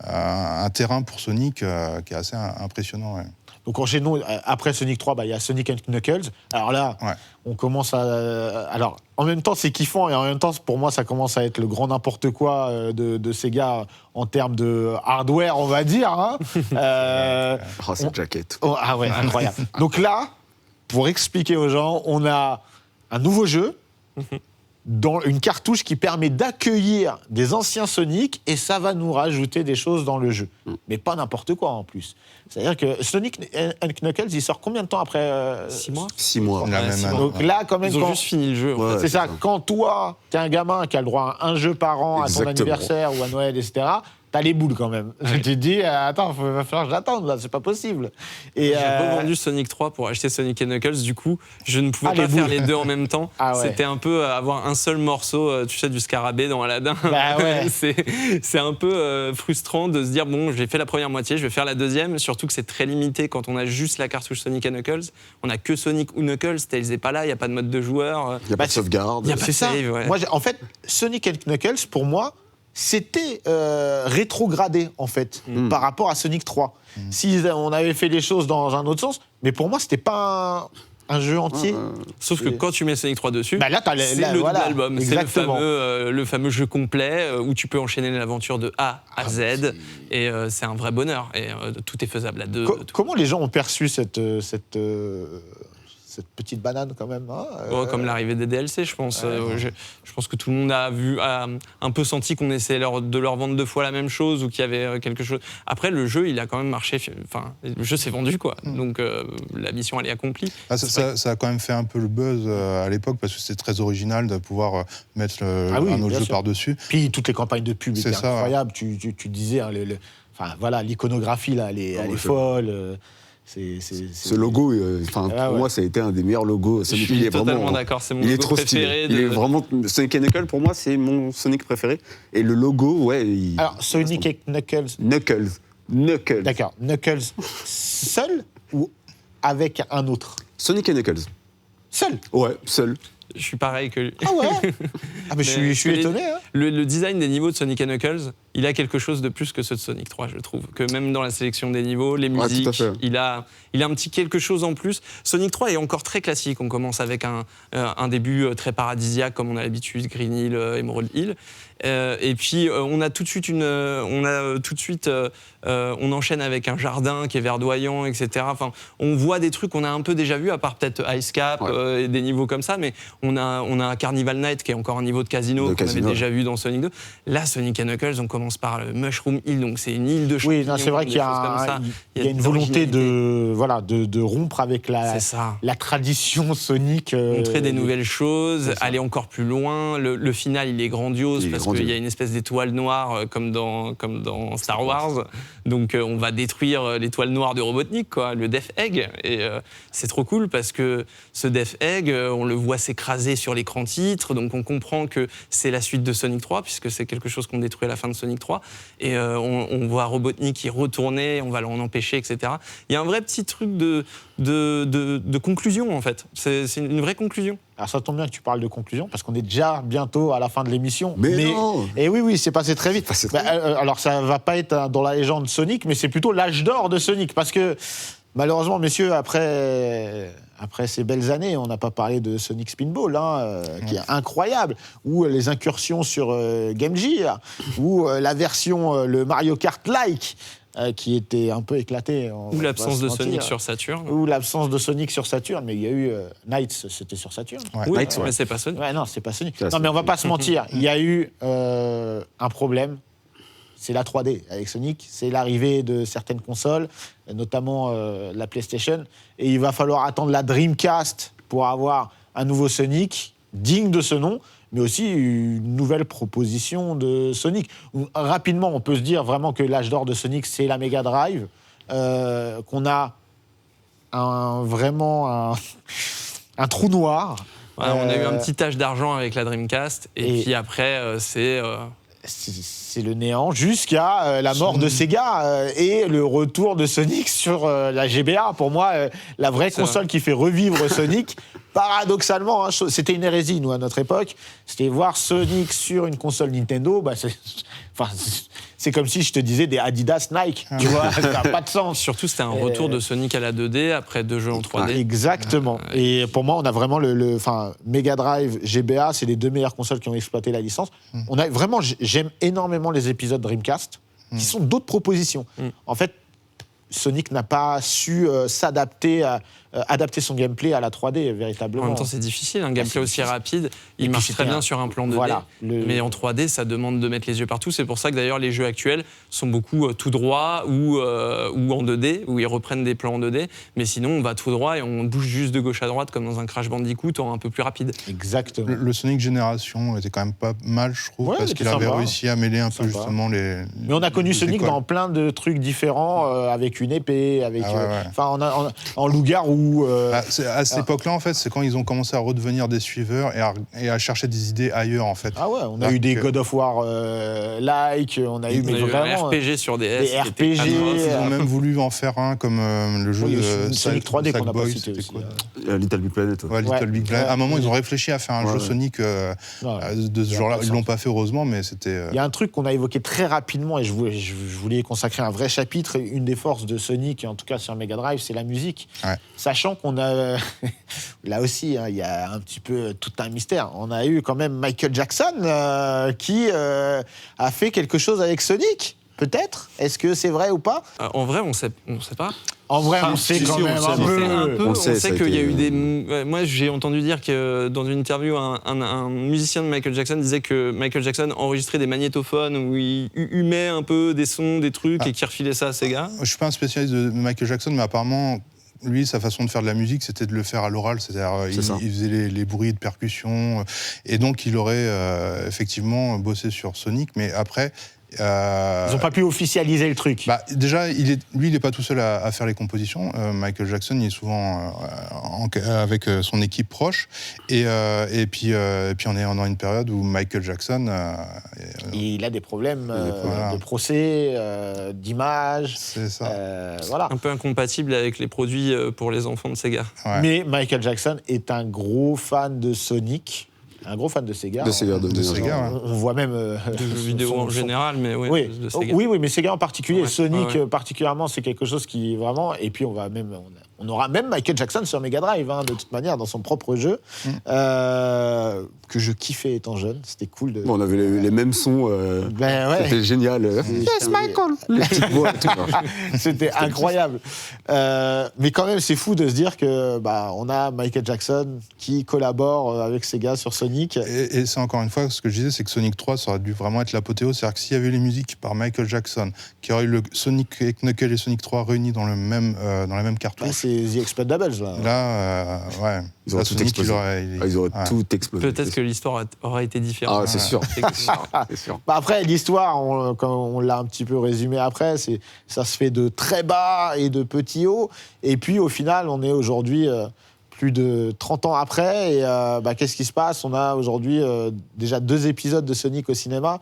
un terrain pour Sonic qui est assez impressionnant. Ouais. Donc enchaînons, après Sonic 3, il y a Sonic & Knuckles. Alors là, on commence à... Alors, en même temps, c'est kiffant, et en même temps, pour moi, ça commence à être le grand n'importe quoi de Sega en termes de hardware, on va dire. Hein. Cette jaquette. Ah ouais, incroyable. Donc là, pour expliquer aux gens, on a un nouveau jeu dans une cartouche qui permet d'accueillir des anciens Sonic et ça va nous rajouter des choses dans le jeu. Mais pas n'importe quoi en plus. C'est-à-dire que Sonic and Knuckles, il sort combien de temps après 6 mois 6 mois. La Ouais, même c'est année. Donc là, quand même, Ils ont juste fini le jeu. en Ouais. fait. c'est ça. Quand toi, t'es un gamin qui a le droit à un jeu par an à ton Exactement. anniversaire ou à Noël, etc., t'as les boules quand même. Tu te dis, attends, il va falloir que j'attende, là, c'est pas possible. Et, J'ai revendu Sonic 3 pour acheter Sonic and Knuckles. Du coup, je ne pouvais Ah, les pas faire boules. les deux en même temps. Ah ouais. C'était un peu avoir un seul morceau, tu sais, du scarabée dans Aladdin. Bah ouais. c'est un peu frustrant de se dire, bon, j'ai fait la première moitié, je vais faire la deuxième. Surtout que c'est très limité quand on a juste la cartouche Sonic and Knuckles. On n'a que Sonic ou Knuckles, Tails n'est pas là, il n'y a pas de mode de joueur. Il n'y a pas de sauvegarde. y a pas c'est de ça. save, ouais. Moi, en fait, Sonic and Knuckles, pour moi, c'était rétrogradé, en fait, par rapport à Sonic 3. Si on avait fait les choses dans un autre sens, mais pour moi, c'était pas un jeu entier. Sauf que quand tu mets Sonic 3 dessus, Bah là, t'as c'est là, le voilà, double album. C'est exactement. le fameux jeu complet où tu peux enchaîner l'aventure de A à Z. Et c'est un vrai bonheur. Et tout est faisable à deux. Comment les gens ont perçu cette petite banane, quand même, hein, Comme l'arrivée des DLC, je pense. Je pense que tout le monde a un peu senti qu'on essayait de leur vendre deux fois la même chose ou qu'il y avait quelque chose. Après, le jeu, il a quand même marché. Enfin, le jeu s'est vendu, quoi. Donc, la mission, elle est accomplie. Ah, ça a quand même fait un peu le buzz à l'époque parce que c'était très original de pouvoir mettre oui, un autre bien jeu sûr. par-dessus. Puis toutes les campagnes de pub C'est étaient ça, incroyables. Tu disais, hein, enfin, voilà, l'iconographie, là, elle est folle. Ce logo, pour ouais. moi, ça a été un des meilleurs logos. Je Sonic, suis il est totalement vraiment, d'accord. C'est mon il est logo trop préféré. stylé. Il est vraiment Sonic and Knuckles, pour moi, c'est mon Sonic préféré. Et le logo, ouais. Alors, Sonic et Knuckles, Knuckles. d'accord. Knuckles seul ou avec un autre? Sonic and Knuckles. Seul. Ouais, seul. Je suis pareil que lui. Ah ouais. Ah mais je suis étonné. Hein. Le design des niveaux de Sonic & Knuckles, il a quelque chose de plus que ceux de Sonic 3, je trouve. Que même dans la sélection des niveaux, les Ouais, musiques, tout à fait. il a un petit quelque chose en plus. Sonic 3 est encore très classique. On commence avec un début très paradisiaque, comme on a l'habitude, Green Hill, Emerald Hill. Et puis on a tout de suite on enchaîne avec un jardin qui est verdoyant, etc. Enfin, on voit des trucs qu'on a un peu déjà vus, à part peut-être Ice Cap et des niveaux comme ça, mais on a Carnival Night qui est encore un niveau de casino qu'on avait déjà vu dans Sonic 2. Là, Sonic & Knuckles, on commence par le Mushroom Hill, donc c'est une île de champignons. Oui, non, c'est vrai qu'il y a une volonté de rompre avec la tradition Sonic. Montrer des nouvelles choses, aller encore plus loin. Le final, il est grandiose parce qu'il y a une espèce d'étoile noire comme dans Star Wars. Donc on va détruire l'étoile noire de Robotnik, quoi, le Death Egg. Et c'est trop cool parce que ce Death Egg, on le voit s'écraser sur l'écran titre. Donc on comprend que c'est la suite de Sonic 3 puisque c'est quelque chose qu'on détruit à la fin de Sonic 3. Et on voit Robotnik y retourner, on va l'en empêcher, etc. Il y a un vrai petit truc de conclusion, en fait. C'est une vraie conclusion. Alors ça tombe bien que tu parles de conclusion, parce qu'on est déjà bientôt à la fin de l'émission. Mais non. Et oui, c'est passé très vite. Passé très Alors ça va pas être dans la légende Sonic, mais c'est plutôt l'âge d'or de Sonic, parce que malheureusement, messieurs, après ces belles années, on n'a pas parlé de Sonic Spinball, qui est incroyable, ou les incursions sur Game Gear, ou la version, le Mario Kart-like, qui était un peu éclaté. Ou l'absence de Sonic sur Saturn. Ou l'absence de Sonic sur Saturn, mais il y a eu Knights, c'était sur Saturn. Ouais. Oui, Night, mais c'est pas Sonic. Ouais, non, c'est pas Sonic. Ça, Non, c'est mais on va pas se mentir, il y a eu un problème. C'est la 3D avec Sonic, c'est l'arrivée de certaines consoles, notamment la PlayStation, et il va falloir attendre la Dreamcast pour avoir un nouveau Sonic digne de ce nom, mais aussi une nouvelle proposition de Sonic. Rapidement, on peut se dire vraiment que l'âge d'or de Sonic, c'est la Mega Drive, qu'on a vraiment un trou noir. Ouais, on a eu un petit tache d'argent avec la Dreamcast, et puis après, c'est le néant jusqu'à la mort de Sega et le retour de Sonic sur la GBA. Pour moi, la vraie console qui fait revivre Sonic, paradoxalement, hein, c'était une hérésie, nous, à notre époque. C'était voir Sonic sur une console Nintendo. C'est comme si je te disais des Adidas Nike. Tu vois, ça n'a pas de sens. surtout, c'était un retour de Sonic à la 2D après 2 jeux en 3D. Exactement. Et pour moi, on a vraiment Mega Drive, GBA, c'est les 2 meilleures consoles qui ont exploité la licence. On a vraiment, j'aime énormément les épisodes Dreamcast, qui sont d'autres propositions. En fait, Sonic n'a pas su s'adapter adapter son gameplay à la 3D, véritablement. En même temps, c'est difficile, un gameplay aussi rapide. Et Il puis, marche c'était très bien un- sur un plan 2D. Voilà, Mais en 3D, ça demande de mettre les yeux partout. C'est pour ça que d'ailleurs, les jeux actuels sont beaucoup tout droit ou en 2D, où ils reprennent des plans en 2D. Mais sinon, on va tout droit et on bouge juste de gauche à droite, comme dans un Crash Bandicoot, en un peu plus rapide. Exactement. Le Sonic Génération était quand même pas mal, je trouve, Ouais, parce il qu'il était avait sympa. réussi à mêler un peu Sympa. justement les. Mais on a connu les Sonic écoles. dans plein de trucs différents, avec une épée, avec, Ah ouais. enfin, en loup-garou. Bah, à cette époque-là, en fait, c'est quand ils ont commencé à redevenir des suiveurs et à chercher des idées ailleurs, en fait. Ah ouais, on a Alors eu des que- God of War like, on a eu, On mais a eu un vraiment. RPG sur DS. des qui était RPG, atroce. Ils ont même voulu en faire un comme le jeu Oui, de Sonic 3D qu'on n'a pas Sackboy, cité c'était aussi. quoi Little Big Planet. ouais. Ouais, Little Ouais. Big Planet. À un moment, Ouais. ils ont réfléchi à faire un Ouais, jeu ouais. Sonic Non, de ce il y a genre-là. pas de Ils l'ont sens. pas fait, heureusement, mais c'était. Il y a un truc qu'on a évoqué très rapidement et je voulais y consacrer un vrai chapitre. Une des forces de Sonic, en tout cas sur Mega Drive, c'est la musique. Ouais. Sachant qu'on a, là aussi, hein, il y a un petit peu tout un mystère. On a eu quand même Michael Jackson qui a fait quelque chose avec Sonic. Peut-être. Est-ce que c'est vrai ou pas? En vrai, on sait pas. En vrai, on Si, sait si, quand on même sait, un on peu. sait. On le sait, ça sait a qu'il y a été- eu des. Ouais, moi, j'ai entendu dire que dans une interview, un musicien de Michael Jackson disait que Michael Jackson enregistrait des magnétophones où il humait un peu des sons, des trucs et qu'il refilait ça à ses gars. Je suis pas un spécialiste de Michael Jackson, mais apparemment, lui, sa façon de faire de la musique, c'était de le faire à l'oral. C'est-à-dire, C'est ça. il faisait les bruits de percussion. Et donc, il aurait effectivement bossé sur Sonic. Mais après. Ils n'ont pas pu officialiser le truc. Bah, déjà, lui, il n'est pas tout seul à faire les compositions. Michael Jackson, il est souvent avec son équipe proche. Et puis, on est dans une période où Michael Jackson. Il a des problèmes Voilà. de procès, d'image. C'est ça. Voilà. Un peu incompatible avec les produits pour les enfants de Sega. Ouais. Mais Michael Jackson est un gros fan de Sonic, un gros fan de Sega. De Sega, de Sega, ouais. On voit même. De jeux vidéo en général, mais ouais, Oui. de Sega. Oui, mais Sega en particulier, Ouais, Sonic ouais. particulièrement, c'est quelque chose qui vraiment. Et puis on aura même Michael Jackson sur Mega Drive, hein, de toute manière, dans son propre jeu, que je kiffais étant jeune. C'était cool de. Bon, on avait les mêmes sons. Ben ouais. C'était génial. Yes, Michael. Les petites voix et tout. C'était incroyable. Mais quand même, c'est fou de se dire que on a Michael Jackson qui collabore avec Sega sur Sonic. Et c'est encore une fois, ce que je disais, c'est que Sonic 3, ça aurait dû vraiment être l'apothéose. C'est-à-dire que s'il y avait eu les musiques par Michael Jackson, qui aurait eu le Sonic et Knuckles et Sonic 3 réunis dans la même Bah, cartouche, c'est The Explodables, là. là, ouais. Ils auraient Là, tout Sonic, explosé. Ils auraient ouais. tout explosé. Peut-être que l'histoire aurait été différente. Ah, c'est sûr. C'est sûr. C'est sûr. Après, l'histoire, comme on l'a un petit peu résumé après, ça se fait de très bas et de petits hauts. Et puis, au final, on est aujourd'hui plus de 30 ans après. Et qu'est-ce qui se passe? On a aujourd'hui déjà 2 épisodes de Sonic au cinéma.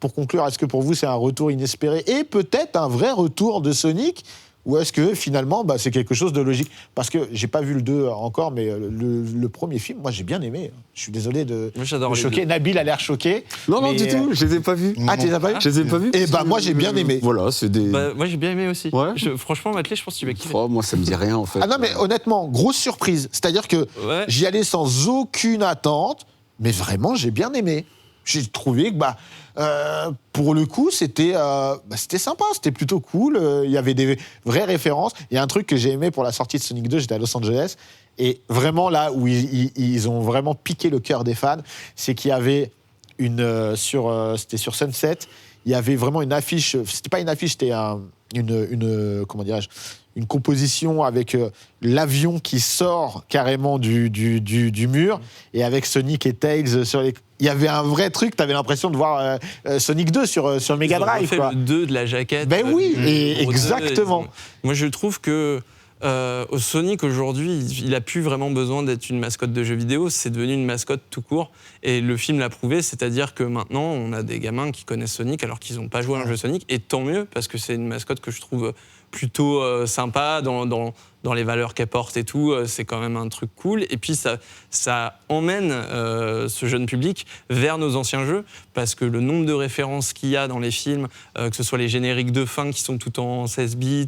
Pour conclure, est-ce que pour vous, c'est un retour inespéré et peut-être un vrai retour de Sonic? Ou est-ce que finalement, c'est quelque chose de logique? Parce que j'ai pas vu le 2 encore, mais le premier film, moi j'ai bien aimé. Je suis désolé de Moi, j'adore me les choquer. deux. Nabil a l'air choqué. Non, non, mais, du tout. Je les ai pas vus. Ah, tu les as pas vus? Je les ai pas vus. Eh parce ben, que, moi, j'ai bien aimé. Voilà, c'est des. Bah, moi, j'ai bien aimé aussi. Ouais. Franchement, Matley, je pense que tu vas kiffer. Oh, moi, ça me dit rien, en fait. Ah non, mais honnêtement, grosse surprise. C'est-à-dire que Ouais. j'y allais sans aucune attente, mais vraiment, j'ai bien aimé. J'ai trouvé que, pour le coup, c'était sympa, c'était plutôt cool. Il y avait des vraies références. Il y a un truc que j'ai aimé pour la sortie de Sonic 2, j'étais à Los Angeles, et vraiment là où ils ont vraiment piqué le cœur des fans, c'est qu'il y avait c'était sur Sunset, il y avait vraiment une affiche, c'était pas une affiche, c'était comment dirais-je, une composition avec l'avion qui sort carrément du mur, et avec Sonic et Tails sur les... Il y avait un vrai truc, t'avais l'impression de voir Sonic 2 sur Mega Ils ont Drive, refait quoi. le 2 de la jaquette. Ben oui, du et numéro 2, exactement. Moi, je trouve que Sonic, aujourd'hui, il a plus vraiment besoin d'être une mascotte de jeux vidéo. C'est devenu une mascotte tout court. Et le film l'a prouvé, c'est-à-dire que maintenant, on a des gamins qui connaissent Sonic alors qu'ils n'ont pas joué à un jeu Sonic. Et tant mieux, parce que c'est une mascotte que je trouve plutôt sympa dans les valeurs qu'elle porte et tout. C'est quand même un truc cool. Et puis, ça emmène ce jeune public vers nos anciens jeux, parce que le nombre de références qu'il y a dans les films, que ce soit les génériques de fin qui sont tout en 16 bits,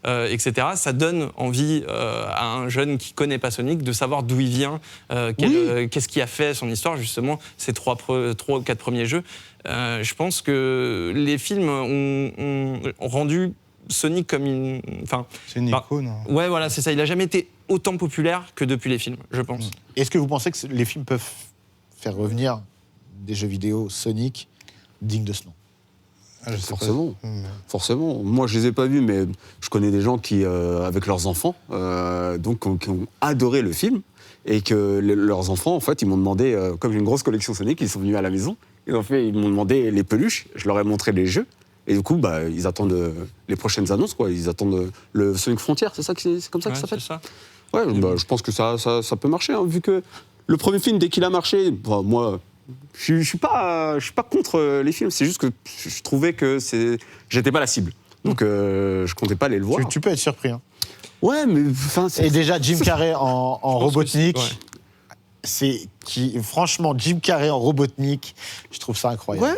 etc., ça donne envie à un jeune qui ne connaît pas Sonic de savoir d'où il vient, qu'est-ce qui a fait son histoire, justement, ces 3 ou 4 premiers jeux. Je pense que les films ont rendu Sonic comme une... Enfin, C'est une icône. Hein. ouais, voilà, c'est ça. Il n'a jamais été autant populaire que depuis les films, je pense. Est-ce que vous pensez que les films peuvent faire revenir des jeux vidéo Sonic dignes de ce nom? Ah, je sais Forcément. pas. Forcément. Moi, je les ai pas vus, mais je connais des gens qui, avec leurs enfants, qui ont adoré le film, et que leurs enfants, en fait, ils m'ont demandé, comme j'ai une grosse collection Sonic, ils sont venus à la maison, ils m'ont demandé les peluches, je leur ai montré les jeux, et du coup, ils attendent les prochaines annonces, quoi. Ils attendent le Sonic Frontier, c'est comme ça que ça s'appelle. C'est ça. Ouais, je pense que ça peut marcher, hein, vu que le premier film, dès qu'il a marché, moi. Je suis pas contre les films, c'est juste que je trouvais que j'étais pas la cible. Donc je comptais pas aller le voir. Tu peux être surpris. Hein. Ouais, mais Et déjà Jim Carrey en Robotnik, ouais. Franchement, Jim Carrey en Robotnik, je trouve ça incroyable. Ouais,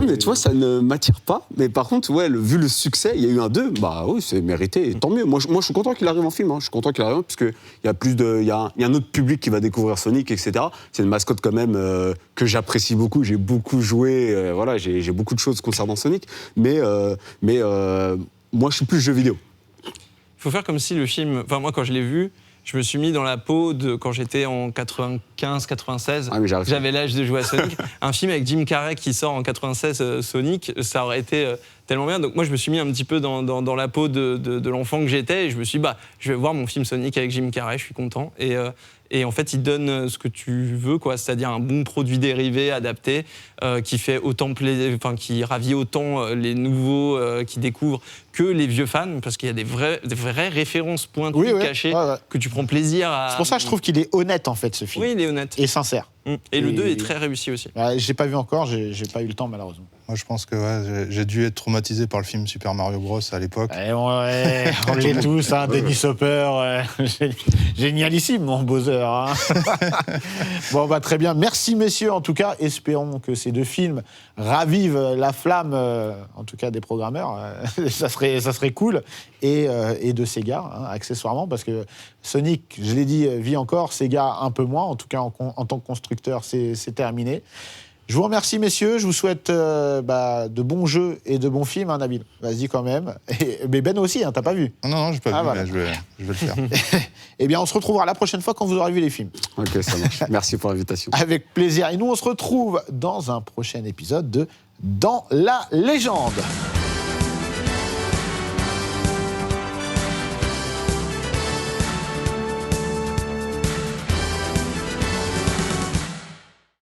mais tu vois, ça ne m'attire pas. Mais par contre, ouais, vu le succès, il y a eu un 2, oui, c'est mérité, et tant mieux. Moi, je suis content qu'il arrive en film, hein. Je suis content qu'il arrive, parce qu'il y a il y a un autre public qui va découvrir Sonic, etc. C'est une mascotte quand même que j'apprécie beaucoup, j'ai beaucoup joué, voilà, j'ai beaucoup de choses concernant Sonic, mais moi, je suis plus jeu vidéo. Il faut faire comme si le film... Enfin, moi, quand je l'ai vu, je me suis mis dans la peau de quand j'étais en 95-96. Ah, mais j'avais l'âge de jouer à Sonic. Un film avec Jim Carrey qui sort en 96, Sonic, ça aurait été tellement bien. Donc moi, je me suis mis un petit peu dans la peau de l'enfant que j'étais et je me suis dit, je vais voir mon film Sonic avec Jim Carrey, je suis content. Et en fait, il donne ce que tu veux, quoi, c'est-à-dire un bon produit dérivé adapté qui fait autant plaisir, enfin qui ravit autant les nouveaux qui découvrent que les vieux fans, parce qu'il y a des vraies références pointues cachées que tu prends plaisir à. C'est pour ça que je trouve qu'il est honnête en fait ce film. Oui, il est honnête et sincère. Et le 2 est très réussi aussi. Je l'ai pas vu encore, j'ai pas eu le temps malheureusement. Moi, je pense que j'ai dû être traumatisé par le film Super Mario Bros à l'époque. On l'est tous, hein, Dennis Hopper, génialissime mon Bowser. Hein. Bon, très bien. Merci messieurs, en tout cas. Espérons que ces deux films ravivent la flamme, en tout cas des programmeurs. Ça serait cool. Et de Sega, hein, accessoirement, parce que Sonic, je l'ai dit, vit encore, Sega un peu moins. En tout cas, en tant que constructeur, c'est terminé. Je vous remercie, messieurs. Je vous souhaite de bons jeux et de bons films, hein, Nabil. Vas-y, quand même. Mais Ben aussi, hein, t'as pas vu? Non, j'ai pas vu, voilà. mais je vais le faire. Eh bien, on se retrouvera la prochaine fois quand vous aurez vu les films. Ok, ça marche. Merci pour l'invitation. Avec plaisir. Et nous, on se retrouve dans un prochain épisode de Dans la légende.